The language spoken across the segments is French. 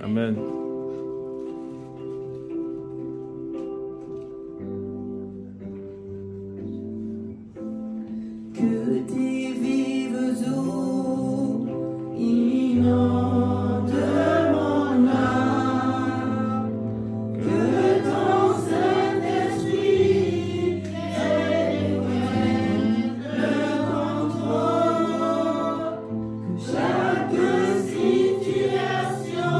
Amen. Que tes vives eaux inondent mon âme, que ton Saint-Esprit prenne le contrôle, que chaque situation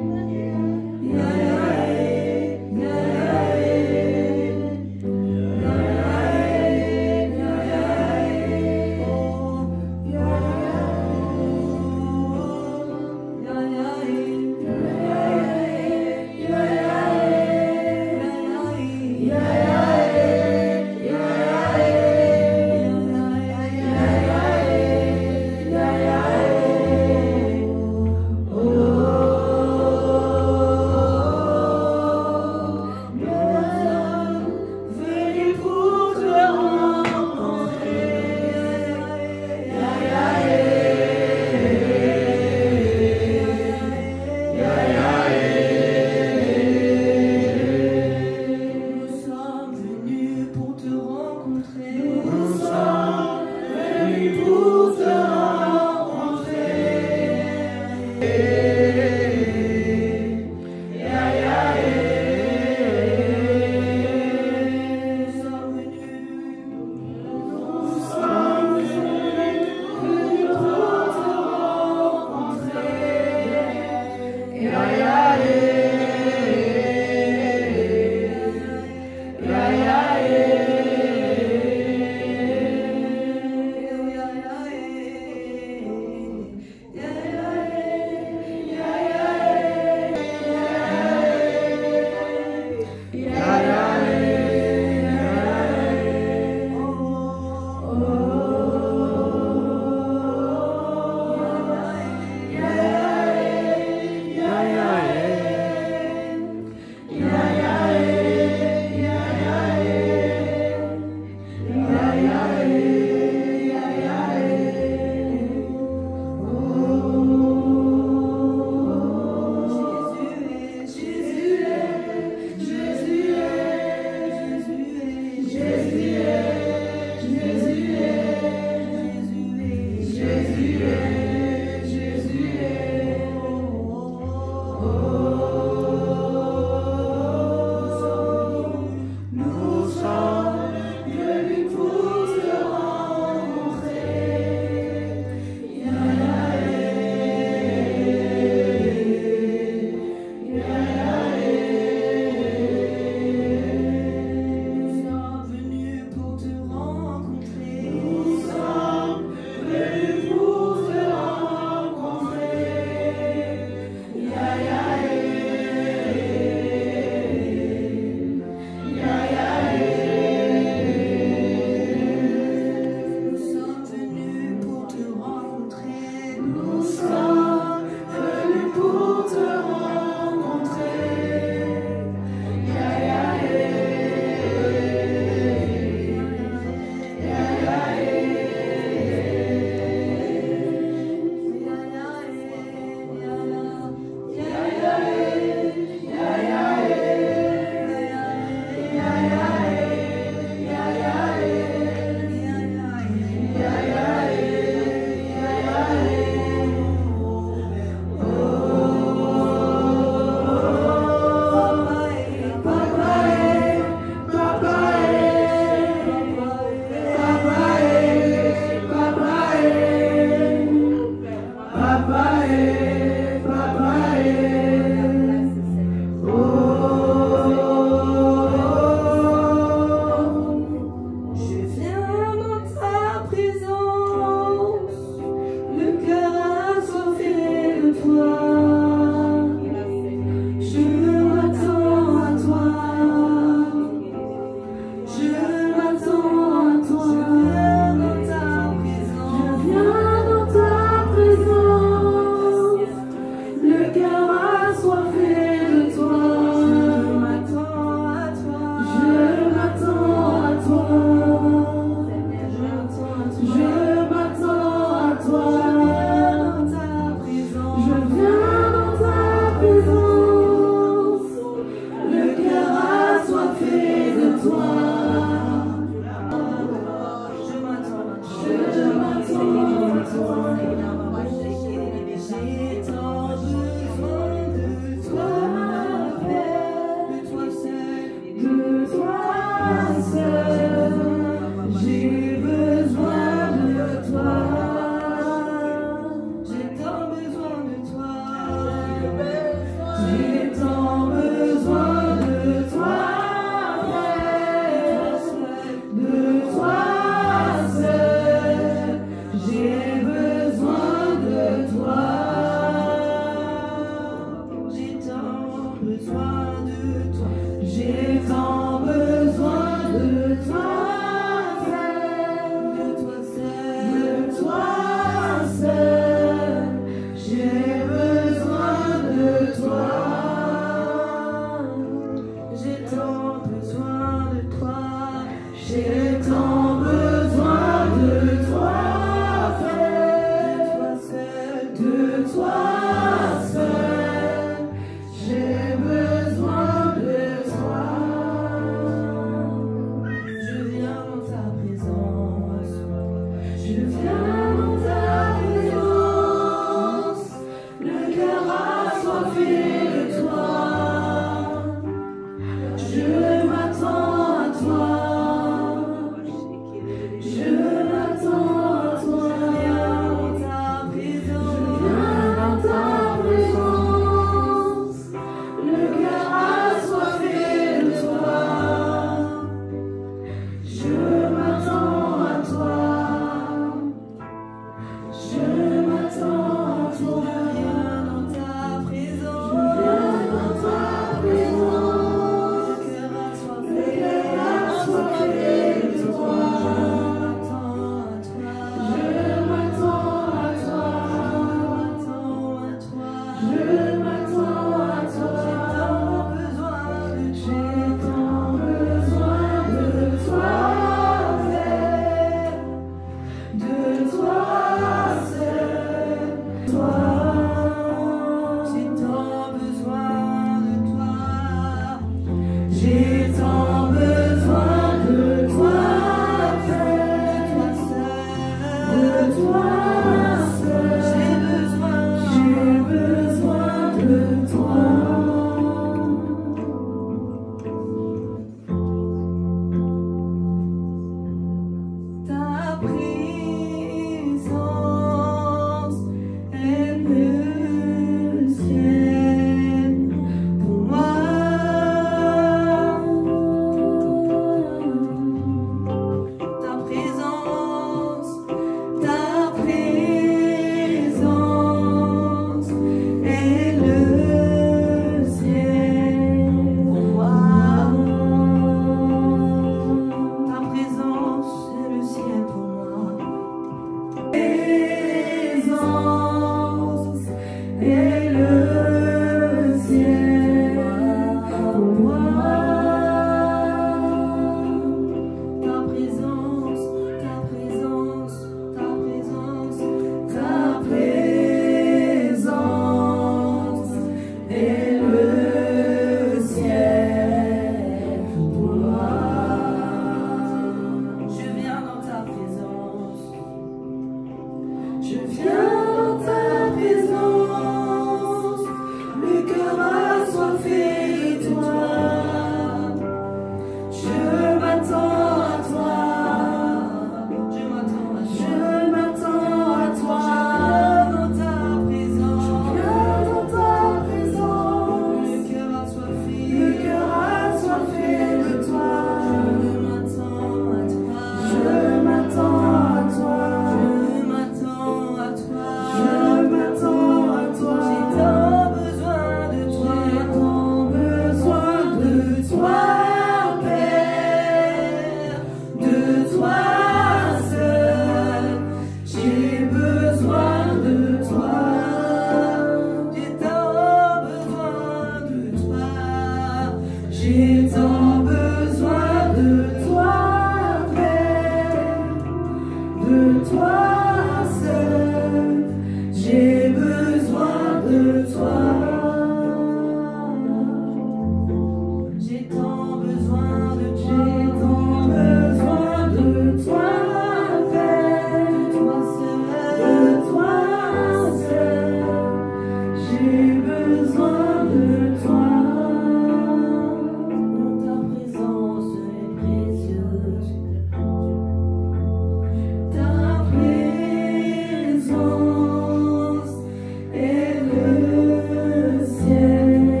ciel.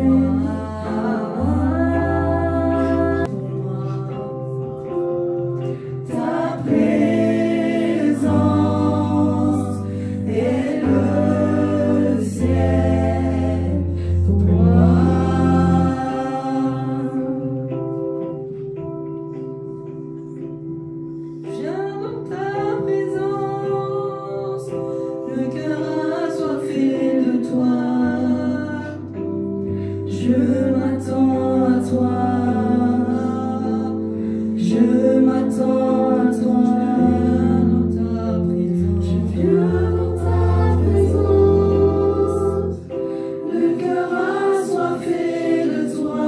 cœur assoiffé de toi.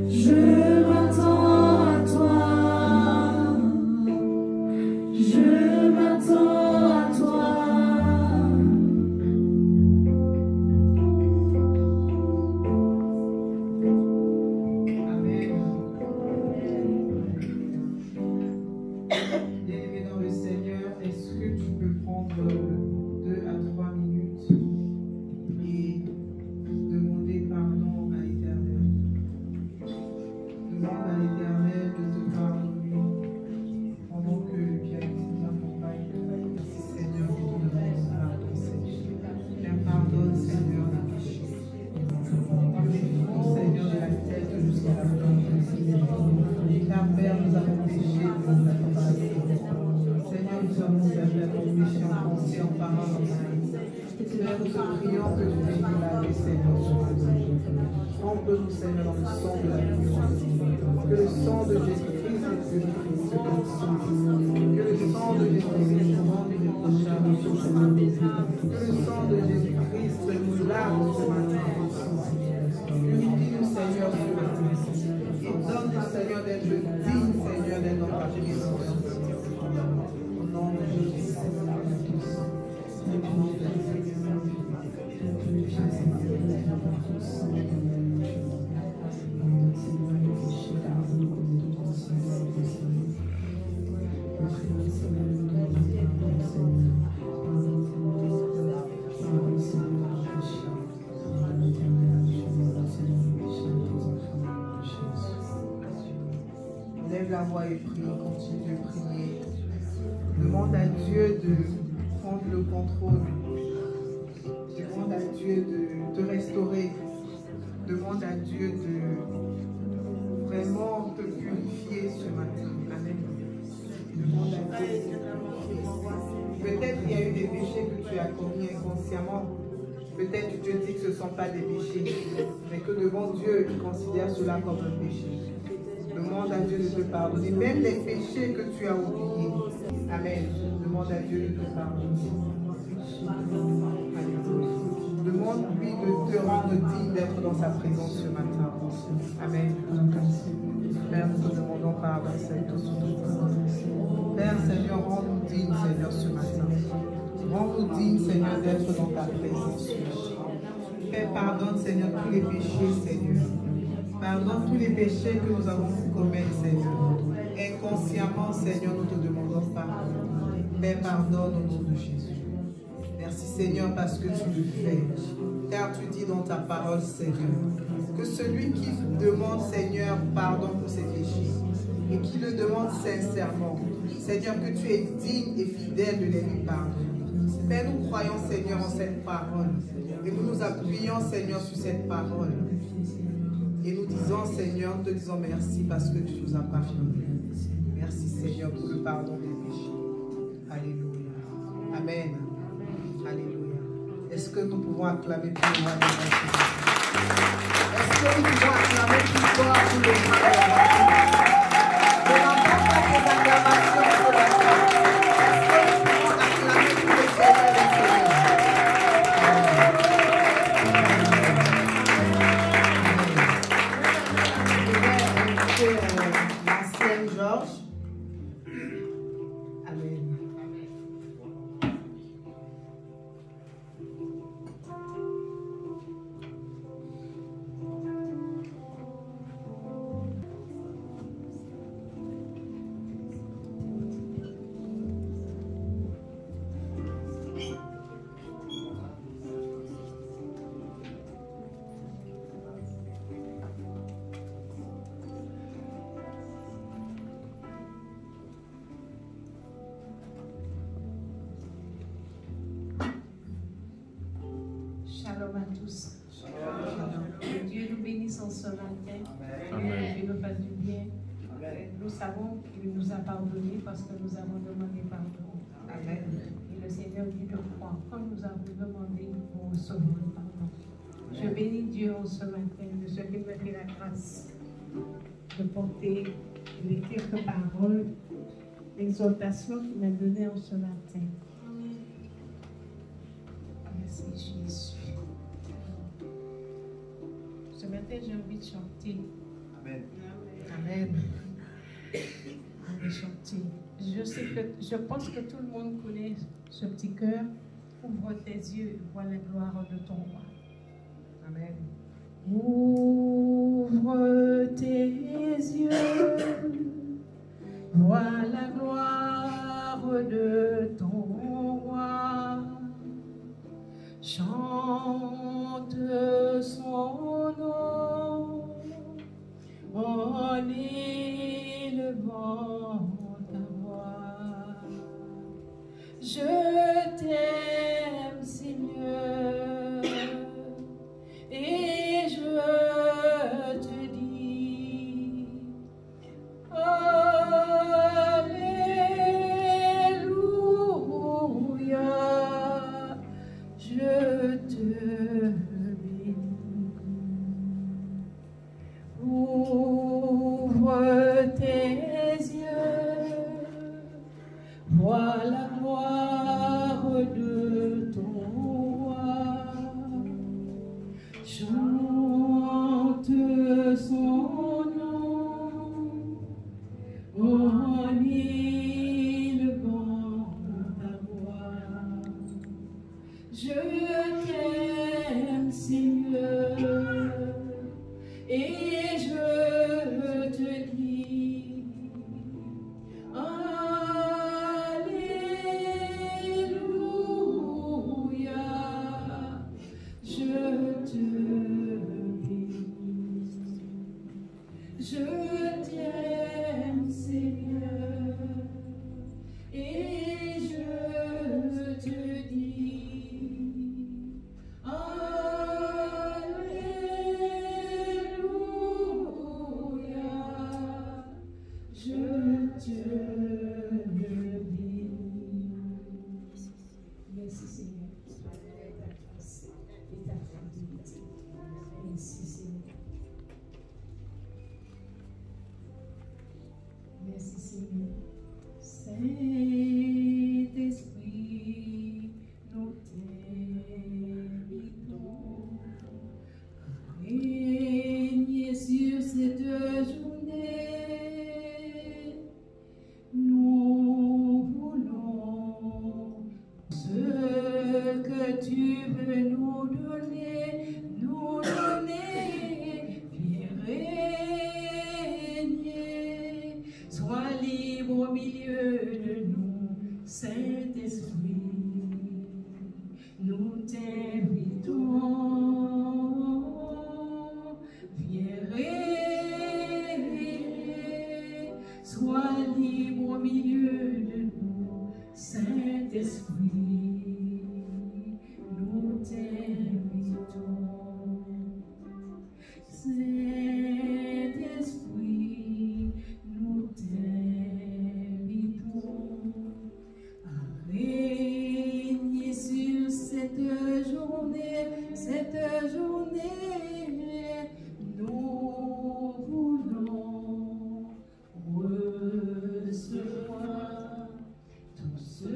Je m'attends à toi. Je m'attends à toi. Bien-aimé dans le Seigneur, est-ce que tu peux prendre 2 à 3 minutes et demander pardon à l'Éternel? Demande à l'Éternel de te pardonner pendant que le pianiste nous accompagne. Merci Seigneur pour ton pardon, Seigneur. Père, pardonne Seigneur les péchés. Seigneur de la tête jusqu'à la plante. Car Père, nous avons péché, nous avons passé. Seigneur, nous avons certainement péché en pensée, en parole, en acte. Seigneur, nous te prions que tu viennes nous laver, Seigneur, sur la trempe-nous, Seigneur, dans le sang de la vie. Que le sang de Jésus-Christ est purifié, ce que le sang de Jésus-Christ nous rende irréprochable sur ce matin. Que le sang de Jésus-Christ nous lave ce matin. Purifie-nous, Seigneur, ce matin. Et donne-nous, Seigneur, d'être digne, Seigneur, d'être dans ta présence. Au nom de Jésus. Lève la voix et prie, continue de prier. Demande à Dieu de prendre le contrôle. Demande à Dieu de te restaurer. Demande à Dieu de vraiment te purifier ce matin. Amen. Demande à Dieu. Peut-être qu'il y a eu des péchés que tu as commis inconsciemment. Peut-être que tu te dis que ce ne sont pas des péchés, mais que devant Dieu, il considère cela comme un péché. Demande à Dieu de te pardonner, même les péchés que tu as oubliés. Amen. Demande à Dieu de te pardonner. Demande-lui de te rendre digne d'être dans sa présence ce matin. Amen. Père, nous te demandons pardon, Seigneur. Père, Seigneur, rends-nous dignes, Seigneur, ce matin. Rends-nous dignes, Seigneur, d'être dans ta présence. Père, pardonne, Seigneur, tous les péchés, Seigneur. Pardonne tous les péchés que nous avons pu commettre, Seigneur. Inconsciemment, Seigneur, nous te demandons pardon. Père, pardonne au nom de Jésus. Merci, Seigneur, parce que tu le fais. Car tu dis dans ta parole, Seigneur, que celui qui demande, Seigneur, pardon pour ses péchés, et qui le demande sincèrement, Seigneur, que tu es digne et fidèle de les lui pardonner. Père, nous croyons, Seigneur, en cette parole. Et nous nous appuyons, Seigneur, sur cette parole. Et nous disons, Seigneur, nous te disons merci parce que tu nous as pardonné. Merci, Seigneur, pour le pardon des péchés. Alléluia. Amen. Alléluia. Est-ce que nous pouvons acclamer pour le roi des rois? Est-ce que nous pouvons acclamer plus fort pour le roi des rois? Ne n'entends pas tes acclamations pour la foi. Est-ce que nous pouvons acclamer pour le Seigneur des Seigneurs? Je vais inviter l'ancienne Georges. Amen. Shalom à tous. Que Dieu nous bénisse en ce matin. Que Dieu nous fasse du bien. Nous savons qu'il nous a pardonné parce que nous avons demandé pardon. Amen. Et le Seigneur dit de croire. Quand nous avons demandé, nous recevons le pardon. Je bénis Dieu en ce matin de ce qu'il me fait la grâce de porter les quelques paroles d'exhortation qu'il m'a données en ce matin. Merci Jésus. matin, j'ai envie de chanter. Amen. Amen. On va chanter. Je pense que tout le monde connaît ce petit cœur. Ouvre tes yeux et vois la gloire de ton roi. Amen. Ouvre tes yeux, vois la gloire de ton roi. Chante son nom en élevant ta voix. Je t'aime, Seigneur, et je te dis Alléluia, je te bénis. Ouvre tes yeux, vois la gloire de ton roi. Chante son nom en élevant ta voix. Je t'aime, Seigneur, et je te dis Alléluia, je te bénis. Je t'aime, Seigneur, et je te dis Alléluia, je te bénis. Merci Seigneur pour ta grâce et ta fidélité. Merci Seigneur. Merci Seigneur. Saint-Esprit, nous t'invitons. Règne sur cette journée. Nous voulons ce que tu veux nous donner. Viens régner. Sois libre au milieu de nous, Saint-Esprit. Nous t'invitons. Viens régner. Sois libre au milieu de nous, Saint-Esprit. Nous t'invitons. Saint-Esprit, nous t'invitons à régner sur cette journée. Nous voulons recevoir tout ce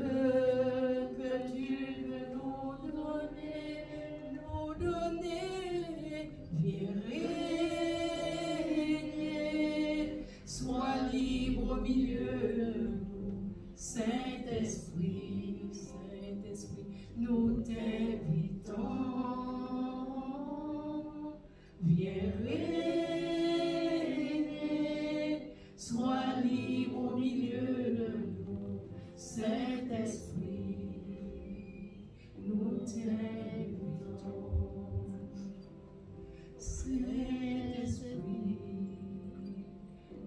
que tu veux nous donner. Viens régner, sois libre au milieu de nous, Saint-Esprit, nous t'invitons. Viens régner, sois libre au milieu de nous, Saint-Esprit, nous t'invitons. Saint-Esprit,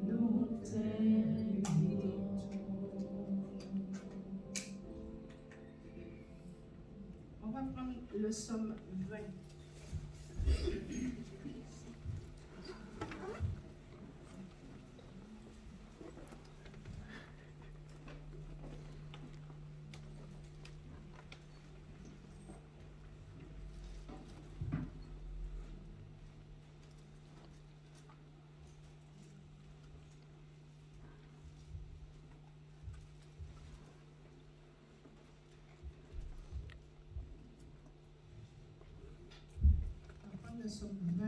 nous t'invitons. On va prendre le psaume 20. Le psaume 20.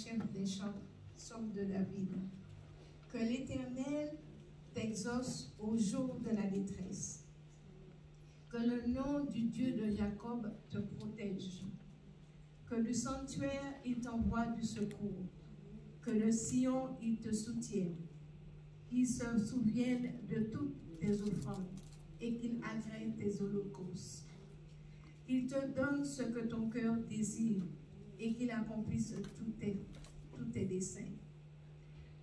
chef des chants, psaume de David. Que l'Éternel t'exauce au jour de la détresse. Que le nom du Dieu de Jacob te protège. Que du sanctuaire, il t'envoie du secours. Que de Sion, il te soutienne. Qu'il se souvienne de toutes tes offrandes et qu'il agrée tes holocaustes. Qu'il te donne ce que ton cœur désire et qu'il accomplisse tous tes desseins.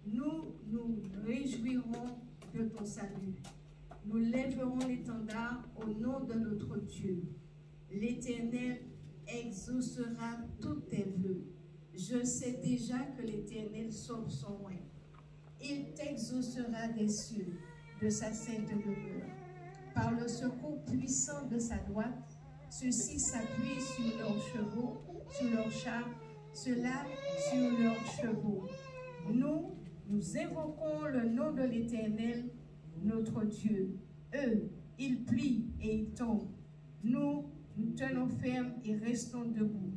Nous nous réjouirons de ton salut. Nous lèverons l'étendard au nom de notre Dieu. L'Éternel exaucera tous tes vœux. Je sais déjà que l'Éternel sauve son oint. Il t'exaucera des cieux, de sa sainte demeure. Par le secours puissant de sa droite, ceux-ci s'appuient sur leurs chevaux, sur leurs chars, ceux-là sur leurs chevaux. Nous évoquons le nom de l'Éternel, notre Dieu. Eux, ils plient et ils tombent. Nous tenons ferme et restons debout.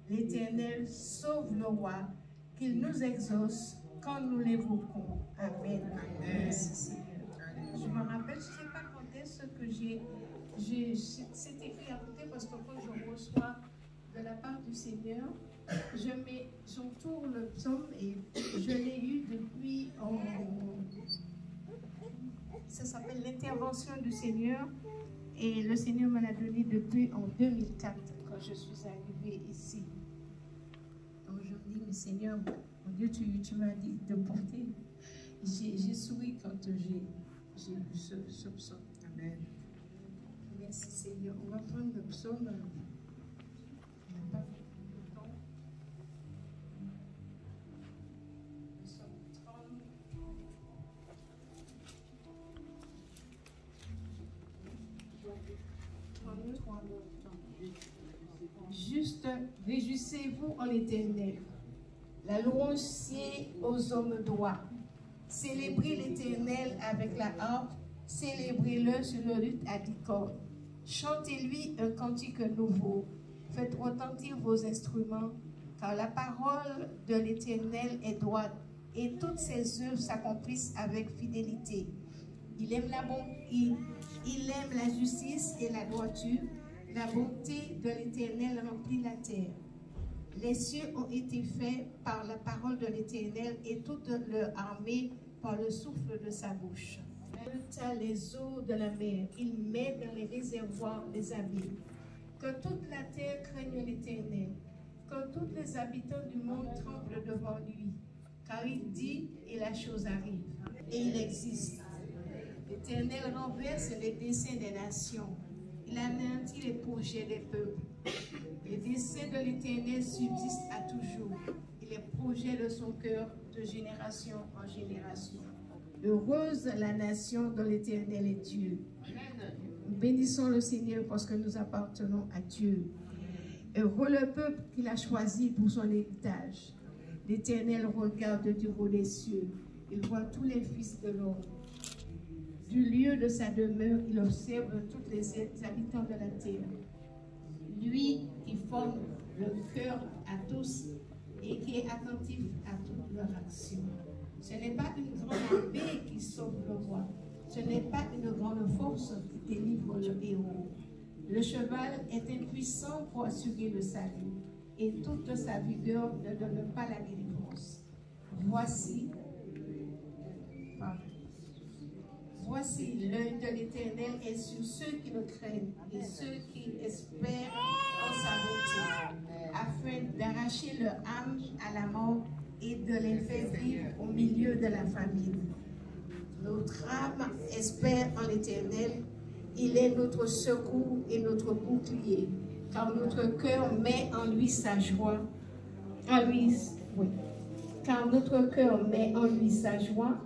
L'Éternel sauve le roi, qu'il nous exauce quand nous l'évoquons. Amen. Merci Seigneur. Je me rappelle, je ne sais pas quand est-ce que c'est écrit à côté parce que quand je reçois de la part du Seigneur, j'entoure le psaume et je l'ai eu depuis ça s'appelle l'intervention du Seigneur et le Seigneur me l'a donné depuis en 2004 quand je suis arrivée ici. Donc je me dis, mais Seigneur, mon Dieu, tu m'as dit de porter. J'ai souri quand j'ai vu ce psaume. Amen. Merci Seigneur. On va prendre le psaume. On n'a pas beaucoup de temps. Le psaume 33. Juste, réjouissez-vous en l'Éternel. La louange sied aux hommes droits. Célébrez l'Éternel avec la harpe. Célébrez-le sur le luth à 10 cordes. Chantez-lui un cantique nouveau. Faites retentir vos instruments, car la parole de l'Éternel est droite, et toutes ses œuvres s'accomplissent avec fidélité. Il aime la justice et la droiture. La bonté de l'Éternel remplit la terre. Les cieux ont été faits par la parole de l'Éternel et toute leur armée par le souffle de sa bouche. Les eaux de la mer, il met dans les réservoirs des abîmes. Que toute la terre craigne l'Éternel, que tous les habitants du monde tremblent devant lui, car il dit et la chose arrive, et il existe. L'Éternel renverse les desseins des nations, il anéantit les projets des peuples. Les desseins de l'Éternel subsistent à toujours, et les projets de son cœur de génération en génération. Heureuse la nation dont l'Éternel est Dieu. Nous bénissons le Seigneur parce que nous appartenons à Dieu. Heureux le peuple qu'il a choisi pour son héritage. L'Éternel regarde du haut des cieux. Il voit tous les fils de l'homme. Du lieu de sa demeure, il observe tous les habitants de la terre. Lui qui forme le cœur à tous et qui est attentif à toutes leurs actions. Ce n'est pas une grande armée qui sauve le roi. Ce n'est pas une grande force qui délivre le héros. Le cheval est impuissant pour assurer le salut, et toute sa vigueur ne donne pas la délivrance. Voici l'œil de l'Éternel est sur ceux qui le craignent et ceux qui espèrent en sa bonté, afin d'arracher leur âme à la mort et de les faire vivre au milieu de la famine. Notre âme espère en l'Éternel. Il est notre secours et notre bouclier, car notre cœur met en lui sa joie. Car notre cœur met en lui sa joie,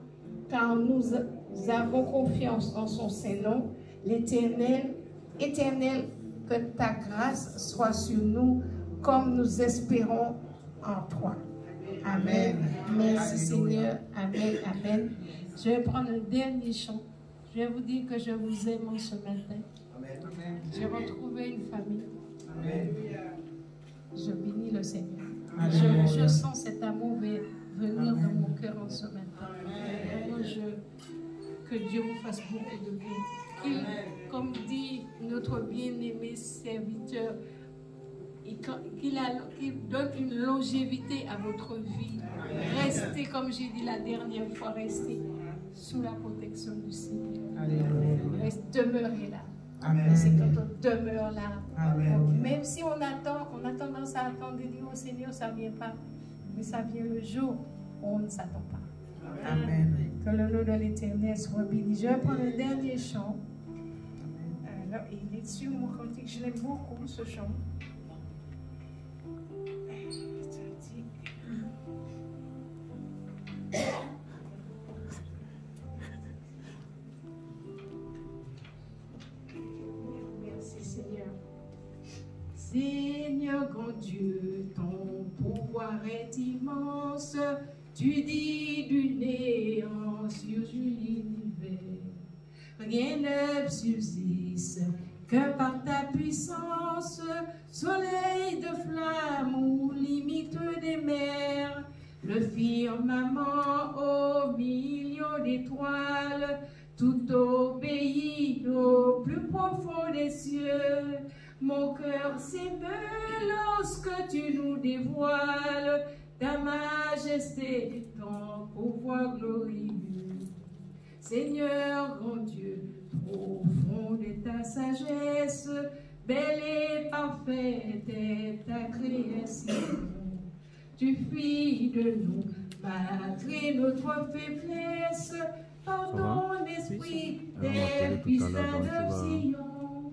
car nous avons confiance en son Saint-Nom, l'Éternel. Éternel, que ta grâce soit sur nous, comme nous espérons en toi. Amen. Merci Seigneur. Amen. Amen. Je vais prendre un dernier chant. Je vais vous dire que je vous aime en ce matin. J'ai retrouvé une famille. Amen. Je bénis le Seigneur. Je sens cet amour venir dans mon cœur en ce matin. Vraiment, que Dieu vous fasse beaucoup de bien. Comme dit notre bien-aimé serviteur, qu'il donne une longévité à votre vie. Restez, comme j'ai dit la dernière fois, restez sous la protection du Seigneur. Demeurez là. C'est quand on demeure là. Même si on a tendance à attendre et dire au Seigneur, ça ne vient pas. Mais ça vient le jour où on ne s'attend pas. Amen. Que le nom de l'Éternel soit béni. Je vais prendre le dernier chant. Alors, il est sur mon cantique. Je l'aime beaucoup, ce chant. Merci Seigneur. Seigneur grand Dieu, ton pouvoir est immense. Tu dis du néant sur l'univers. Rien ne subsiste que par ta puissance. Soleil de flamme ou limite des mers. Le firmament aux millions d'étoiles, tout obéit au plus profond des cieux. Mon cœur s'émeut lorsque tu nous dévoiles ta majesté, ton pouvoir glorieux. Seigneur grand Dieu, profond est ta sagesse, belle et parfaite est ta création. Tu fuis de nous, malgré notre faiblesse, par ton esprit, des fils d'adoption.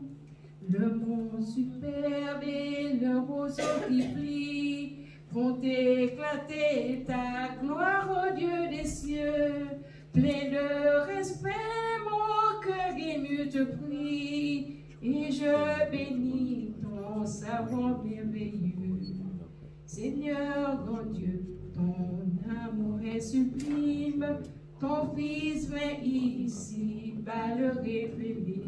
Le monde superbe et le roseau qui plie font éclater ta gloire, ô Dieu des cieux. Plein de respect, mon cœur ému te prie, et je bénis ton savant merveilleux. Seigneur grand Dieu, ton amour est sublime, ton Fils vint ici, par le révéler.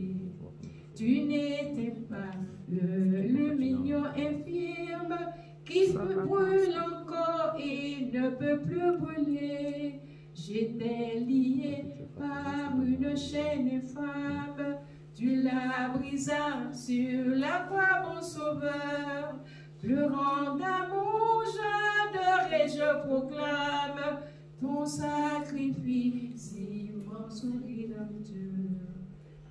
Tu n'étais pas le mignon infirme qui brûle encore et ne peut plus brûler. J'étais lié par une chaîne infâme, tu la brisas sur la croix, mon sauveur. Pleurant d'amour, j'adore et je proclame ton sacrifice immense au Rédempteur.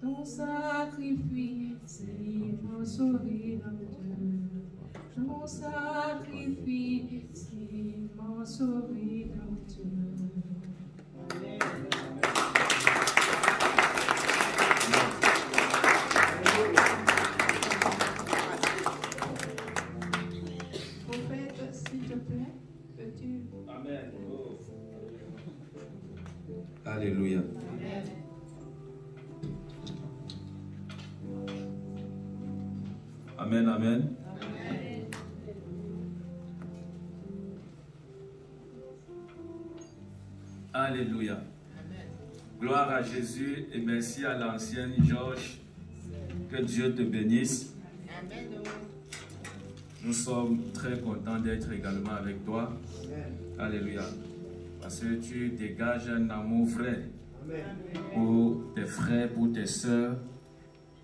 Ton sacrifice immense au Rédempteur. Ton sacrifice immense au Rédempteur. Amen. Alléluia. Amen, amen. Alléluia. Gloire à Jésus et merci à l'ancienne Georges. Que Dieu te bénisse. Nous sommes très contents d'être également avec toi. Alléluia. Parce que tu dégages un amour vrai pour tes frères, pour tes sœurs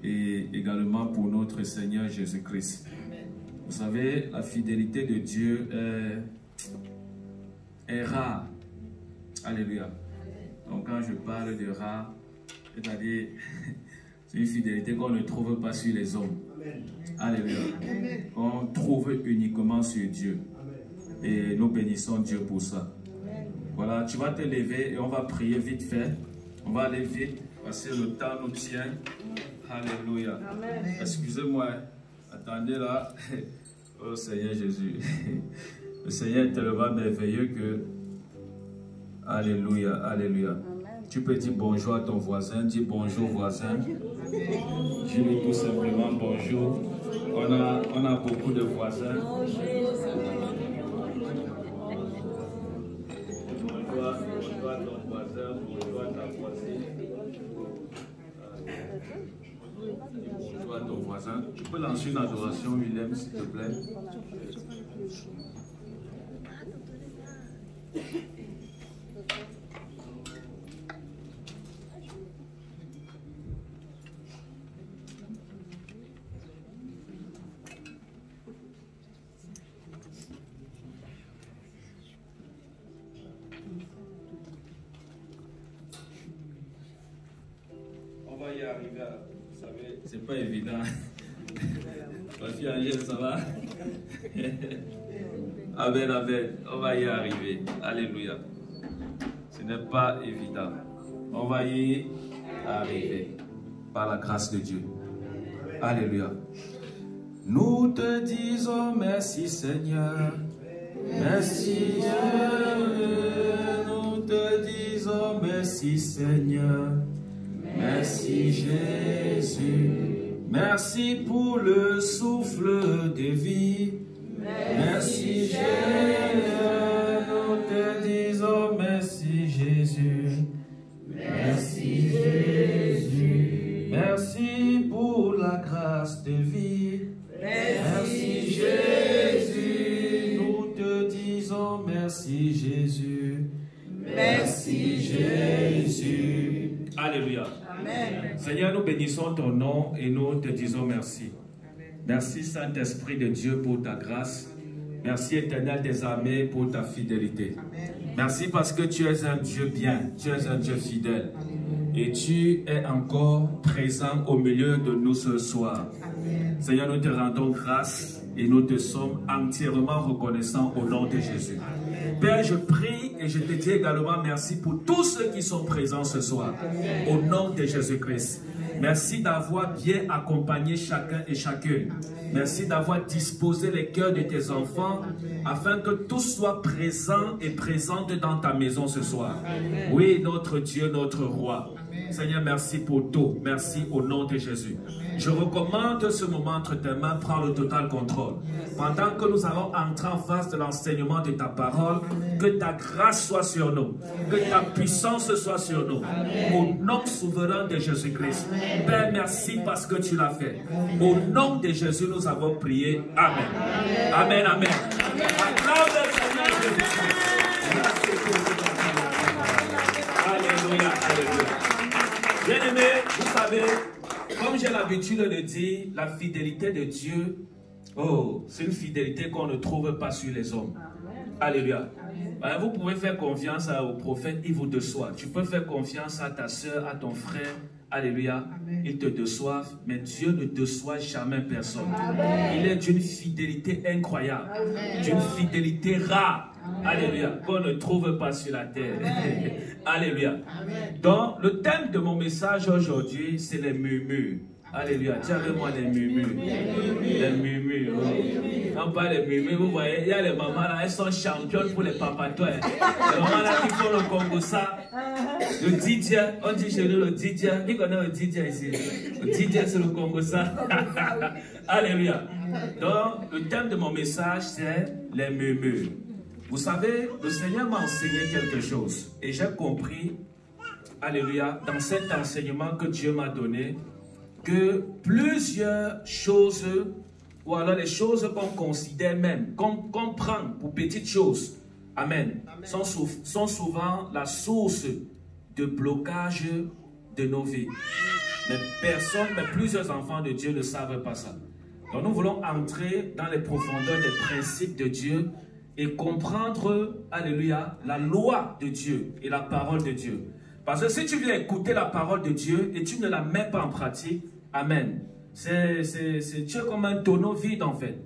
et également pour notre Seigneur Jésus-Christ. Vous savez, la fidélité de Dieu est rare. Alléluia. Donc quand je parle de rare, c'est-à-dire c'est une fidélité qu'on ne trouve pas sur les hommes. Alléluia. On trouve uniquement sur Dieu. Et nous bénissons Dieu pour ça. Voilà, tu vas te lever et on va prier vite fait. On va aller vite parce que le temps nous tient. Alléluia. Excusez-moi. Attendez là. Oh Seigneur Jésus. Le Seigneur est tellement merveilleux que... Alléluia, alléluia. Tu peux dire bonjour à ton voisin. Dis bonjour voisin. Dis-lui tout simplement bonjour. On a beaucoup de voisins. Bonjour à ton voisin, bonjour à ta voisine. Bonjour à ton voisin. Tu peux lancer une adoration, Willem, s'il te plaît. On va y arriver, vous savez, c'est pas évident. Ma fille Angèle, ça va? Amen, amen. On va y arriver. Alléluia. Ce n'est pas évident. On va y arriver par la grâce de Dieu. Alléluia. Nous te disons merci Seigneur. Merci Dieu. Nous te disons merci Seigneur. Merci Jésus. Merci pour le souffle de vie. Merci Jésus. Nous te disons merci Jésus. Merci Jésus. Merci pour la grâce de vie. Merci Jésus. Nous te disons merci Jésus. Merci Jésus. Alléluia. Amen. Seigneur, nous bénissons ton nom et nous te disons merci. Merci Saint-Esprit de Dieu pour ta grâce. Merci Éternel des armées pour ta fidélité. Merci parce que tu es un Dieu bien, tu es un Dieu fidèle. Et tu es encore présent au milieu de nous ce soir. Seigneur, nous te rendons grâce et nous te sommes entièrement reconnaissants au nom de Jésus. Père, je prie et je te dis également merci pour tous ceux qui sont présents ce soir. Au nom de Jésus-Christ. Merci d'avoir bien accompagné chacun et chacune. Merci d'avoir disposé les cœurs de tes enfants afin que tous soient présents et présentes dans ta maison ce soir. Oui, notre Dieu, notre Roi. Seigneur, merci pour tout. Merci au nom de Jésus. Je recommande ce moment entre tes mains, prends le total contrôle. Pendant que nous allons entrer en face de l'enseignement de ta parole, que ta grâce soit sur nous, que ta puissance soit sur nous. Au nom souverain de Jésus-Christ. Père, merci parce que tu l'as fait. Au nom de Jésus, nous avons prié. Amen. Amen, amen. Acclame le Seigneur Jésus-Christ. Alléluia, alléluia. Bien-aimés, vous savez, comme j'ai l'habitude de dire, la fidélité de Dieu, oh, c'est une fidélité qu'on ne trouve pas sur les hommes. Alléluia. Vous pouvez faire confiance au prophète, il vous déçoit. Tu peux faire confiance à ta soeur, à ton frère. Alléluia. Ils te déçoivent, mais Dieu ne déçoit jamais personne. Il est d'une fidélité incroyable, d'une fidélité rare. Alléluia. Qu'on ne trouve pas sur la terre. Alléluia. Donc, le thème de mon message aujourd'hui, c'est les murmures. Alléluia. Dis avec moi les murmures. Les murmures. Oh. On parle des murmures, vous voyez, il y a les mamans là, elles sont championnes pour les papatois. Les mamans là qui font le Congo ça. Le Didier, on dit chez nous le Didier. Qui connaît le Didier ici? Le Didier c'est le Congo ça. Alléluia. Donc, le thème de mon message, c'est les murmures. Vous savez, le Seigneur m'a enseigné quelque chose. Et j'ai compris, alléluia, dans cet enseignement que Dieu m'a donné, que plusieurs choses, ou alors les choses qu'on considère même, qu'on prend pour petites choses, amen, sont souvent la source de blocage de nos vies. Mais personne, mais plusieurs enfants de Dieu ne savent pas ça. Donc nous voulons entrer dans les profondeurs des principes de Dieu et comprendre, alléluia, la loi de Dieu et la parole de Dieu. Parce que si tu viens écouter la parole de Dieu et tu ne la mets pas en pratique, amen, tu es comme un tonneau vide en fait.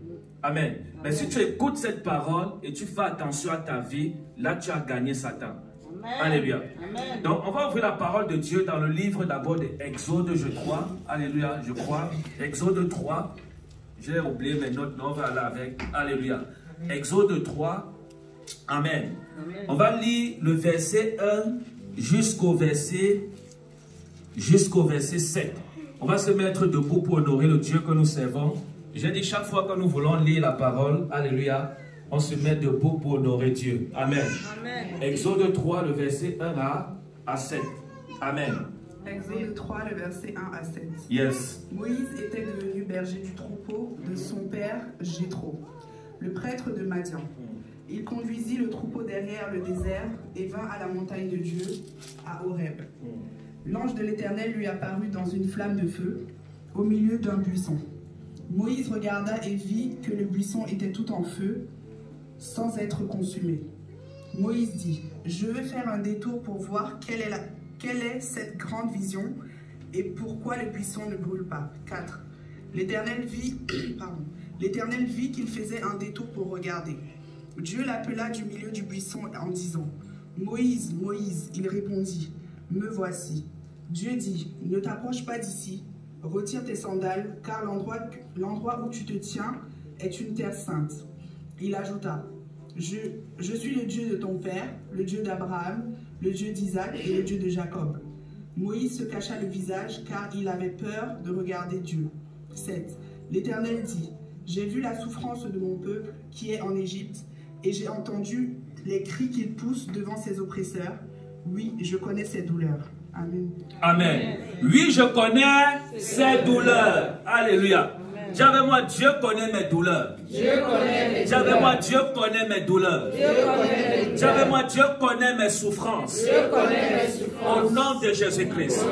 Amen. Mais si tu écoutes cette parole et tu fais attention à ta vie, là tu as gagné Satan. Amen. Alléluia. Amen. Donc on va ouvrir la parole de Dieu dans le livre d'abord de Exode, je crois. Alléluia, je crois. Exode 3. J'ai oublié mes notes, mais on va aller avec. Alléluia. Exode 3. Amen. Amen. On va lire le verset 1 jusqu'au verset 7. On va se mettre debout pour honorer le Dieu que nous servons. J'ai dit chaque fois que nous voulons lire la parole, alléluia, on se met debout pour honorer Dieu. Amen. Amen. Exode 3, le verset 1 à 7. Amen. Exode 3, le verset 1 à 7. Yes. Moïse était devenu berger du troupeau de son père Jéthro. le prêtre de Madian. Il conduisit le troupeau derrière le désert et vint à la montagne de Dieu, à Horeb. L'ange de l'Éternel lui apparut dans une flamme de feu, au milieu d'un buisson. Moïse regarda et vit que le buisson était tout en feu, sans être consumé. Moïse dit, « Je veux faire un détour pour voir quelle est cette grande vision et pourquoi le buisson ne brûle pas. » 4. L'Éternel vit qu'il faisait un détour pour regarder. Dieu l'appela du milieu du buisson en disant, « Moïse, Moïse, il répondit, « Me voici. » Dieu dit, « Ne t'approche pas d'ici, retire tes sandales, car l'endroit où tu te tiens est une terre sainte. » Il ajouta, « Je suis le Dieu de ton père, le Dieu d'Abraham, le Dieu d'Isaac et le Dieu de Jacob. » Moïse se cacha le visage, car il avait peur de regarder Dieu. 7. L'Éternel dit, « J'ai vu la souffrance de mon peuple qui est en Égypte, et j'ai entendu les cris qu'il pousse devant ses oppresseurs. Oui, je connais ses douleurs. » Amen. Amen. Oui, je connais ses douleurs. Alléluia. Dis avec moi, Dieu connaît mes douleurs. Dis avec moi, Dieu connaît mes douleurs. Dis avec moi, Dieu connaît mes souffrances. Au nom de Jésus-Christ.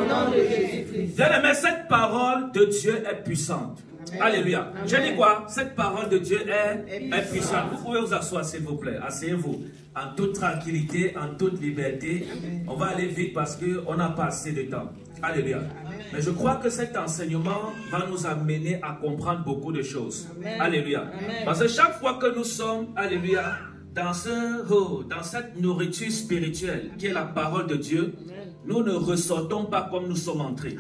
Bien-aimé, cette parole de Dieu est puissante. Alléluia. Je dis quoi? Cette parole de Dieu est puissante. Vous pouvez vous asseoir, s'il vous plaît. Asseyez-vous en toute tranquillité, en toute liberté. On va aller vite parce qu'on n'a pas assez de temps. Alléluia. Mais je crois que cet enseignement va nous amener à comprendre beaucoup de choses. Alléluia. Parce que chaque fois que nous sommes, alléluia, dans cette nourriture spirituelle qui est la parole de Dieu, nous ne ressortons pas comme nous sommes entrés.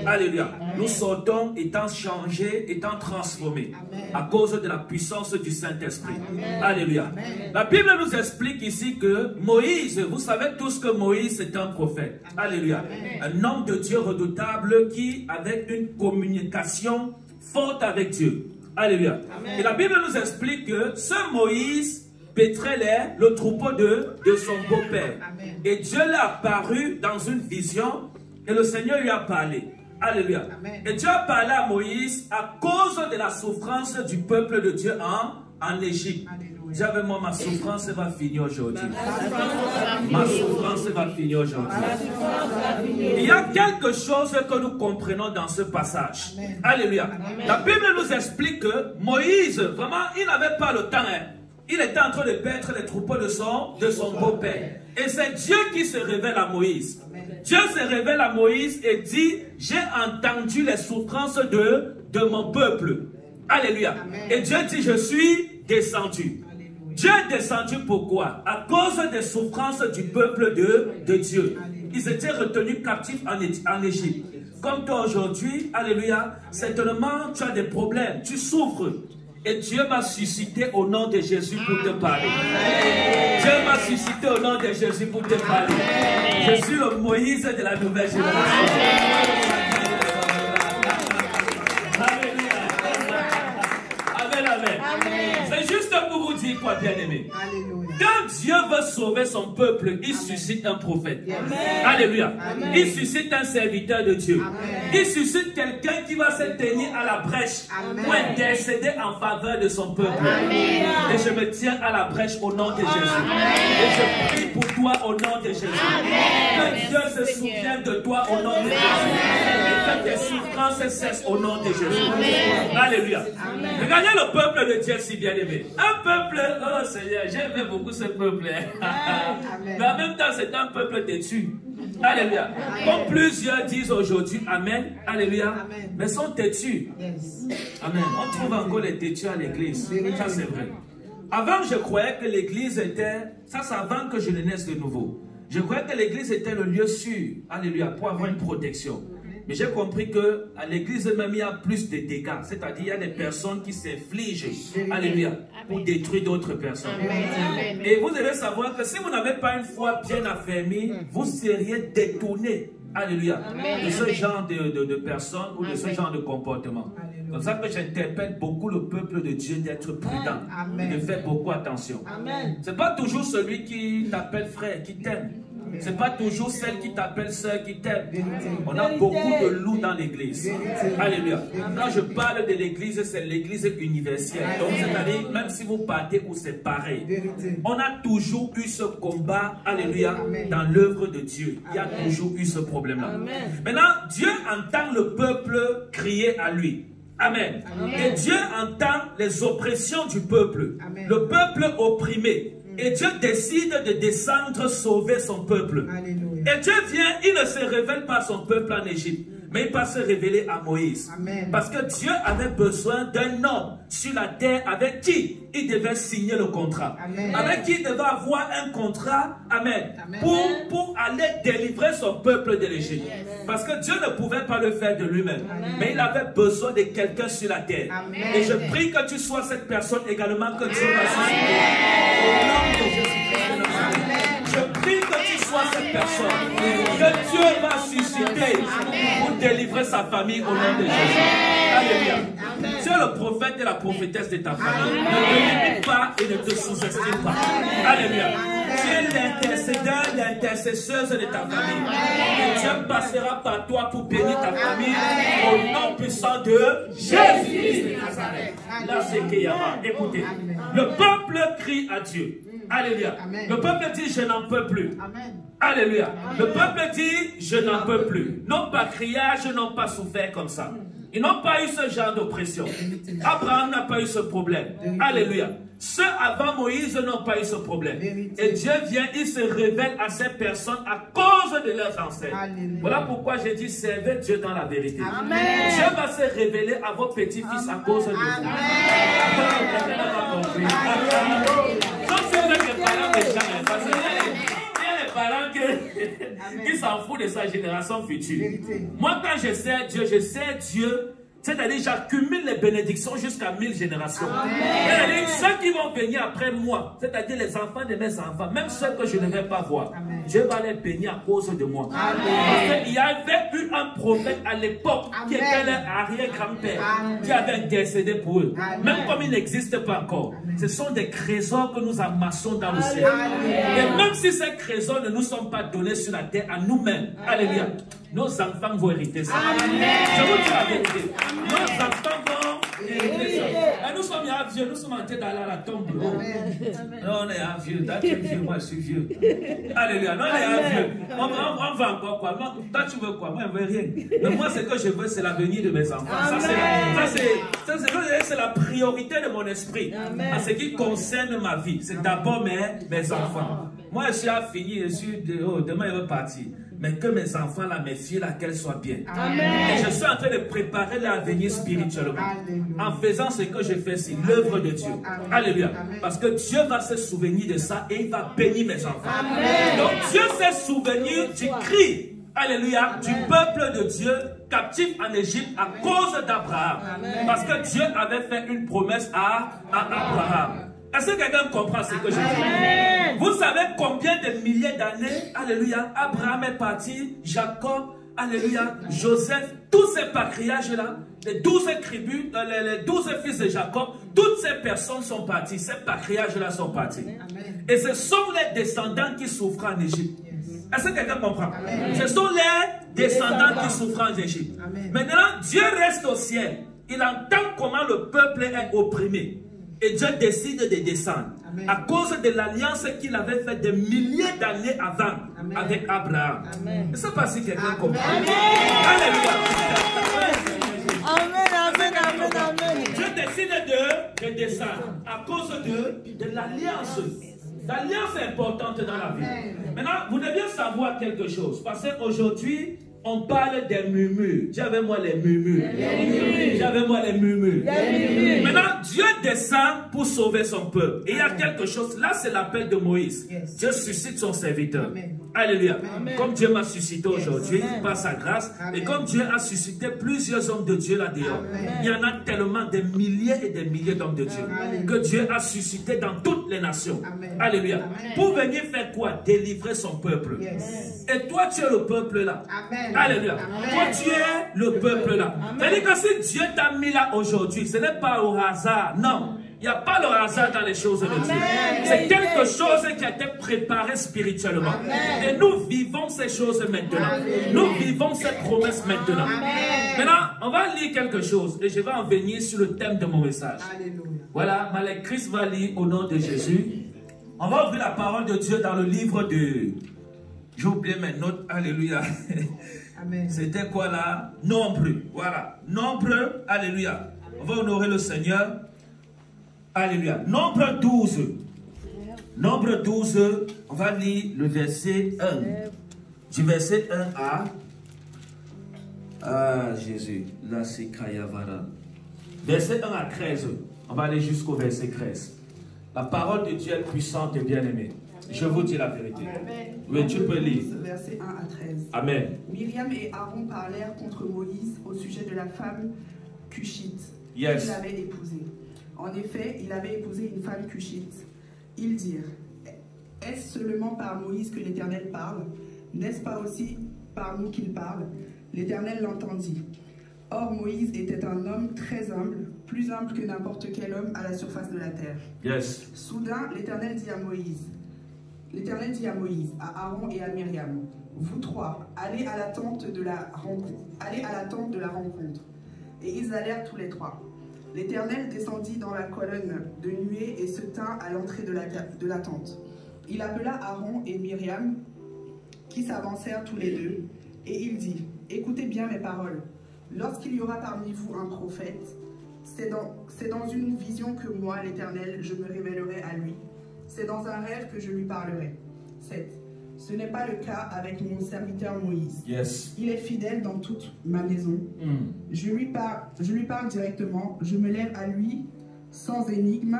Alléluia. Nous sortons étant changés, étant transformés à cause de la puissance du Saint-Esprit. Alléluia. La Bible nous explique ici que Moïse, vous savez tous que Moïse est un prophète. Alléluia. Un homme de Dieu redoutable qui avait une communication forte avec Dieu. Alléluia. Et la Bible nous explique que ce Moïse pétrait le troupeau de son beau-père. Et Dieu lui a apparu dans une vision et le Seigneur lui a parlé. Alléluia. Et Dieu a parlé à Moïse à cause de la souffrance du peuple de Dieu en Égypte. Dis avec moi, ma souffrance va finir aujourd'hui. Ma souffrance va finir aujourd'hui. Il y a quelque chose que nous comprenons dans ce passage. Alléluia. La Bible nous explique que Moïse, vraiment, il n'avait pas le temps. Il était en train de paître les troupeaux de son beau-père. Et c'est Dieu qui se révèle à Moïse. Dieu se révèle à Moïse et dit, j'ai entendu les souffrances de mon peuple. Alléluia. Et Dieu dit, je suis descendu. Dieu est descendu pourquoi? À cause des souffrances du peuple de Dieu. Ils étaient retenus captifs en Égypte. Comme toi aujourd'hui, alléluia, certainement tu as des problèmes, tu souffres. Et Dieu m'a suscité au nom de Jésus pour te parler. Dieu m'a suscité au nom de Jésus pour te parler. Je suis le Moïse de la nouvelle génération. Alléluia. Amen, amen. C'est juste pour vous dire quoi, bien-aimé. Quand Dieu veut sauver son peuple, il suscite un prophète. Alléluia. Il suscite un serviteur de Dieu. Il suscite quelqu'un qui va se tenir à la brèche pour intercéder en faveur de son peuple. Et je me tiens à la brèche au nom de Jésus. Et je prie pour toi au nom de Jésus. Que Dieu se souvienne de toi au nom de Jésus. Et que tes souffrances cessent au nom de Jésus. Alléluia. Regardez le peuple de Dieu si bien aimé. Un peuple, oh Seigneur, j'aime beaucoup ce peuple. Mais en même temps, c'est un peuple têtu. Alléluia. Comme plusieurs disent aujourd'hui, Amen, Alléluia, mais sont têtus. Amen. On trouve encore les têtus à l'église. Ça, c'est vrai. Avant, je croyais que l'église était, ça c'est avant que je ne naisse de nouveau. Je croyais que l'église était le lieu sûr, Alléluia, pour avoir une protection. Mais j'ai compris qu'à l'église même, il y a plus de dégâts. C'est-à-dire, il y a des personnes qui s'infligent, alléluia, pour détruire d'autres personnes. Et vous devez savoir que si vous n'avez pas une foi bien affermie, vous seriez détourné, alléluia, de ce genre de personnes ou de ce genre de comportement. C'est comme ça que j'interpelle beaucoup le peuple de Dieu d'être prudent, de faire beaucoup attention. Ce n'est pas toujours celui qui t'appelle frère, qui t'aime. Ce n'est pas toujours celle qui t'appelle sœur qui t'aime. Vérité. On a beaucoup de loups dans l'église. Vérité. Alléluia. Quand je parle de l'église, c'est l'église universelle. Donc, c'est-à-dire, même si vous partez ou c'est pareil. Vérité. On a toujours eu ce combat, alléluia, Amen. dans l'œuvre de Dieu. Il y a toujours eu ce problème-là. Maintenant, Dieu entend le peuple crier à lui. Amen. Et Dieu entend les oppressions du peuple. Amen. Le peuple opprimé. Et Dieu décide de descendre sauver son peuple. Alléluia. Et Dieu vient, il ne se révèle pas à son peuple en Égypte, mais il va se révéler à Moïse. Amen. Parce que Dieu avait besoin d'un homme sur la terre avec qui il devait signer le contrat. Amen. Avec qui il devait avoir un contrat, amen, Amen. pour aller délivrer son peuple de l'Égypte. Parce que Dieu ne pouvait pas le faire de lui-même. Mais il avait besoin de quelqu'un sur la terre. Amen. Et je prie que tu sois cette personne également que Dieu va susciter. Au nom de Jésus-Christ de Nazareth. Je prie que tu sois cette personne que Dieu va susciter pour délivrer sa famille au nom de Jésus. Alléluia. Tu es le prophète et la prophétesse de ta famille. Ne te limite pas et ne te sous-estime pas. Alléluia. Tu es l'intercédeur, l'intercesseuse de ta famille. Et Dieu passera par toi pour bénir ta famille au nom puissant de Jésus-Christ de Nazareth. Là, c'est Kiyama. Écoutez, le peuple crie à Dieu. Alléluia. Amen. Le peuple dit, je n'en peux plus. Amen. Alléluia. Le peuple dit, je n'en peux plus. N'ont pas crié, je n'ont pas souffert comme ça. Ils n'ont pas eu ce genre d'oppression. Abraham n'a pas eu ce problème. Alléluia. Ceux avant Moïse n'ont pas eu ce problème. Et Dieu vient, il se révèle à ces personnes à cause de leurs ancêtres. Alléluia. Voilà pourquoi j'ai dit, servez Dieu dans la vérité. Amen. Dieu va se révéler à vos petits-fils à cause de vous. Sauf si vous êtes des parents méchants, parce que les parents qui s'en foutent de sa génération future. Vérité. Moi, quand je sais Dieu, c'est-à-dire j'accumule les bénédictions jusqu'à 1000 générations. C'est-à-dire ceux qui vont venir après moi, c'est-à-dire les enfants de mes enfants, même ceux que je ne vais pas voir, Amen. Dieu va les bénir à cause de moi. Amen. Parce qu'il y avait eu un prophète à l'époque qui Amen. était leur arrière-grand-père, Amen. qui avait intercédé pour eux. Amen. Même comme il n'existe pas encore. Ce sont des trésors que nous amassons dans le ciel. Amen. Et même si ces trésors ne nous sont pas donnés sur la terre à nous-mêmes, alléluia, nos enfants vont hériter ça. Je vous dis la vérité. Nos enfants vont hériter ça. Et nous sommes vieux, nous sommes en train d'aller à la tombe. Non, on est vieux. Toi, tu es vieux, moi, je suis vieux. Alléluia. Non, on est vieux. On va encore quoi? Moi, toi, tu veux quoi? Moi, je ne veux rien. Mais moi, ce que je veux, c'est l'avenir de mes enfants. C'est la priorité de mon esprit. En ce qui concerne ma vie, c'est d'abord mes enfants. Moi, je suis fini, je suis demain, il va partir. Mais que mes enfants, là, mes filles, là, qu'elles soient bien. Amen. Et je suis en train de préparer l'avenir spirituellement. Alléluia. En faisant ce que je fais, c'est l'œuvre de Dieu. Amen. Alléluia. Amen. Parce que Dieu va se souvenir de ça et il va bénir mes enfants. Amen. Donc Dieu s'est souvenu du cri, alléluia, du peuple de Dieu captif en Égypte à cause d'Abraham. Parce que Dieu avait fait une promesse à Abraham. Est-ce que quelqu'un comprend ce que je dis? Vous savez combien de milliers d'années, alléluia, Abraham est parti, Jacob, alléluia, Joseph, tous ces patriarches-là, les 12 tribus, les 12 fils de Jacob, toutes ces personnes sont parties, ces patriarches-là sont partis. Amen. Et ce sont les descendants qui souffrent en Égypte. Est-ce que quelqu'un comprend? Amen. Ce sont les descendants qui souffrent en Égypte. Amen. Maintenant, Dieu reste au ciel. Il entend comment le peuple est opprimé. Et Dieu décide de descendre. Amen. À cause de l'alliance qu'il avait faite des milliers d'années avant Amen. avec Abraham. Amen. Je ne sais pas si quelqu'un comprend. Amen. Alléluia. Amen. Dieu décide de descendre à cause de l'alliance. L'alliance est importante dans la vie. Maintenant, vous devez savoir quelque chose. Parce qu'aujourd'hui, on parle des murmures. J'avais moi les murmures. J'avais moi les murmures. Maintenant, Dieu descend pour sauver son peuple. Et il y a quelque chose. Là, c'est l'appel de Moïse. Yes. Dieu suscite son serviteur. Amen. Alléluia. Amen. Comme Dieu m'a suscité aujourd'hui Amen. par sa grâce. Amen. Et comme Dieu a suscité plusieurs hommes de Dieu là-dehors. Amen. Il y en a tellement des milliers et des milliers d'hommes de Dieu. Amen. Que Dieu a suscité dans toutes les nations. Amen. Alléluia. Amen. Pour venir faire quoi? Délivrer son peuple. Yes. Et toi, tu es le peuple là. Amen. Alléluia. Amen. Toi, tu es le peuple là. C'est-à-dire que si Dieu t'a mis là aujourd'hui, ce n'est pas au hasard. Non. Il n'y a pas le hasard dans les choses de Dieu. C'est quelque chose qui a été préparé spirituellement. Et nous vivons ces choses maintenant. Nous vivons ces promesses maintenant. Maintenant, on va lire quelque chose et je vais en venir sur le thème de mon message. Voilà, ma lectrice va lire au nom de Jésus. On va ouvrir la parole de Dieu dans le livre de... J'ai oublié mes notes. Alléluia. C'était quoi là? Nombre. Voilà. Nombre. Alléluia. On va honorer le Seigneur. Alléluia. Nombre 12. Nombre 12. On va lire le verset 1. Du verset 1 à... Ah, Jésus. Là, c'est Kayavara. Verset 1 à 13. On va aller jusqu'au verset 13. La parole de Dieu est puissante et bien-aimée. Je vous dis la vérité. Oui, tu peux lire. Verset 1 à 13. Amen. Myriam et Aaron parlèrent contre Moïse au sujet de la femme cushite qu'il avait épousée. En effet, il avait épousé une femme cushite. Ils dirent, est-ce seulement par Moïse que l'Éternel parle? N'est-ce pas aussi par nous qu'il parle? L'Éternel l'entendit. Or, Moïse était un homme très humble, plus humble que n'importe quel homme à la surface de la terre. Soudain, l'Éternel dit à Moïse, à Aaron et à Myriam, vous trois, allez à la tente de la rencontre. Et ils allèrent tous les trois. L'Éternel descendit dans la colonne de nuée et se tint à l'entrée de la tente. Il appela Aaron et Myriam, qui s'avancèrent tous les deux, et il dit, écoutez bien mes paroles. Lorsqu'il y aura parmi vous un prophète, c'est dans une vision que moi, l'Éternel, je me révélerai à lui. C'est dans un rêve que je lui parlerai. 7. Ce n'est pas le cas avec mon serviteur Moïse. Il est fidèle dans toute ma maison. Je lui parle directement. Je me lève à lui sans énigme.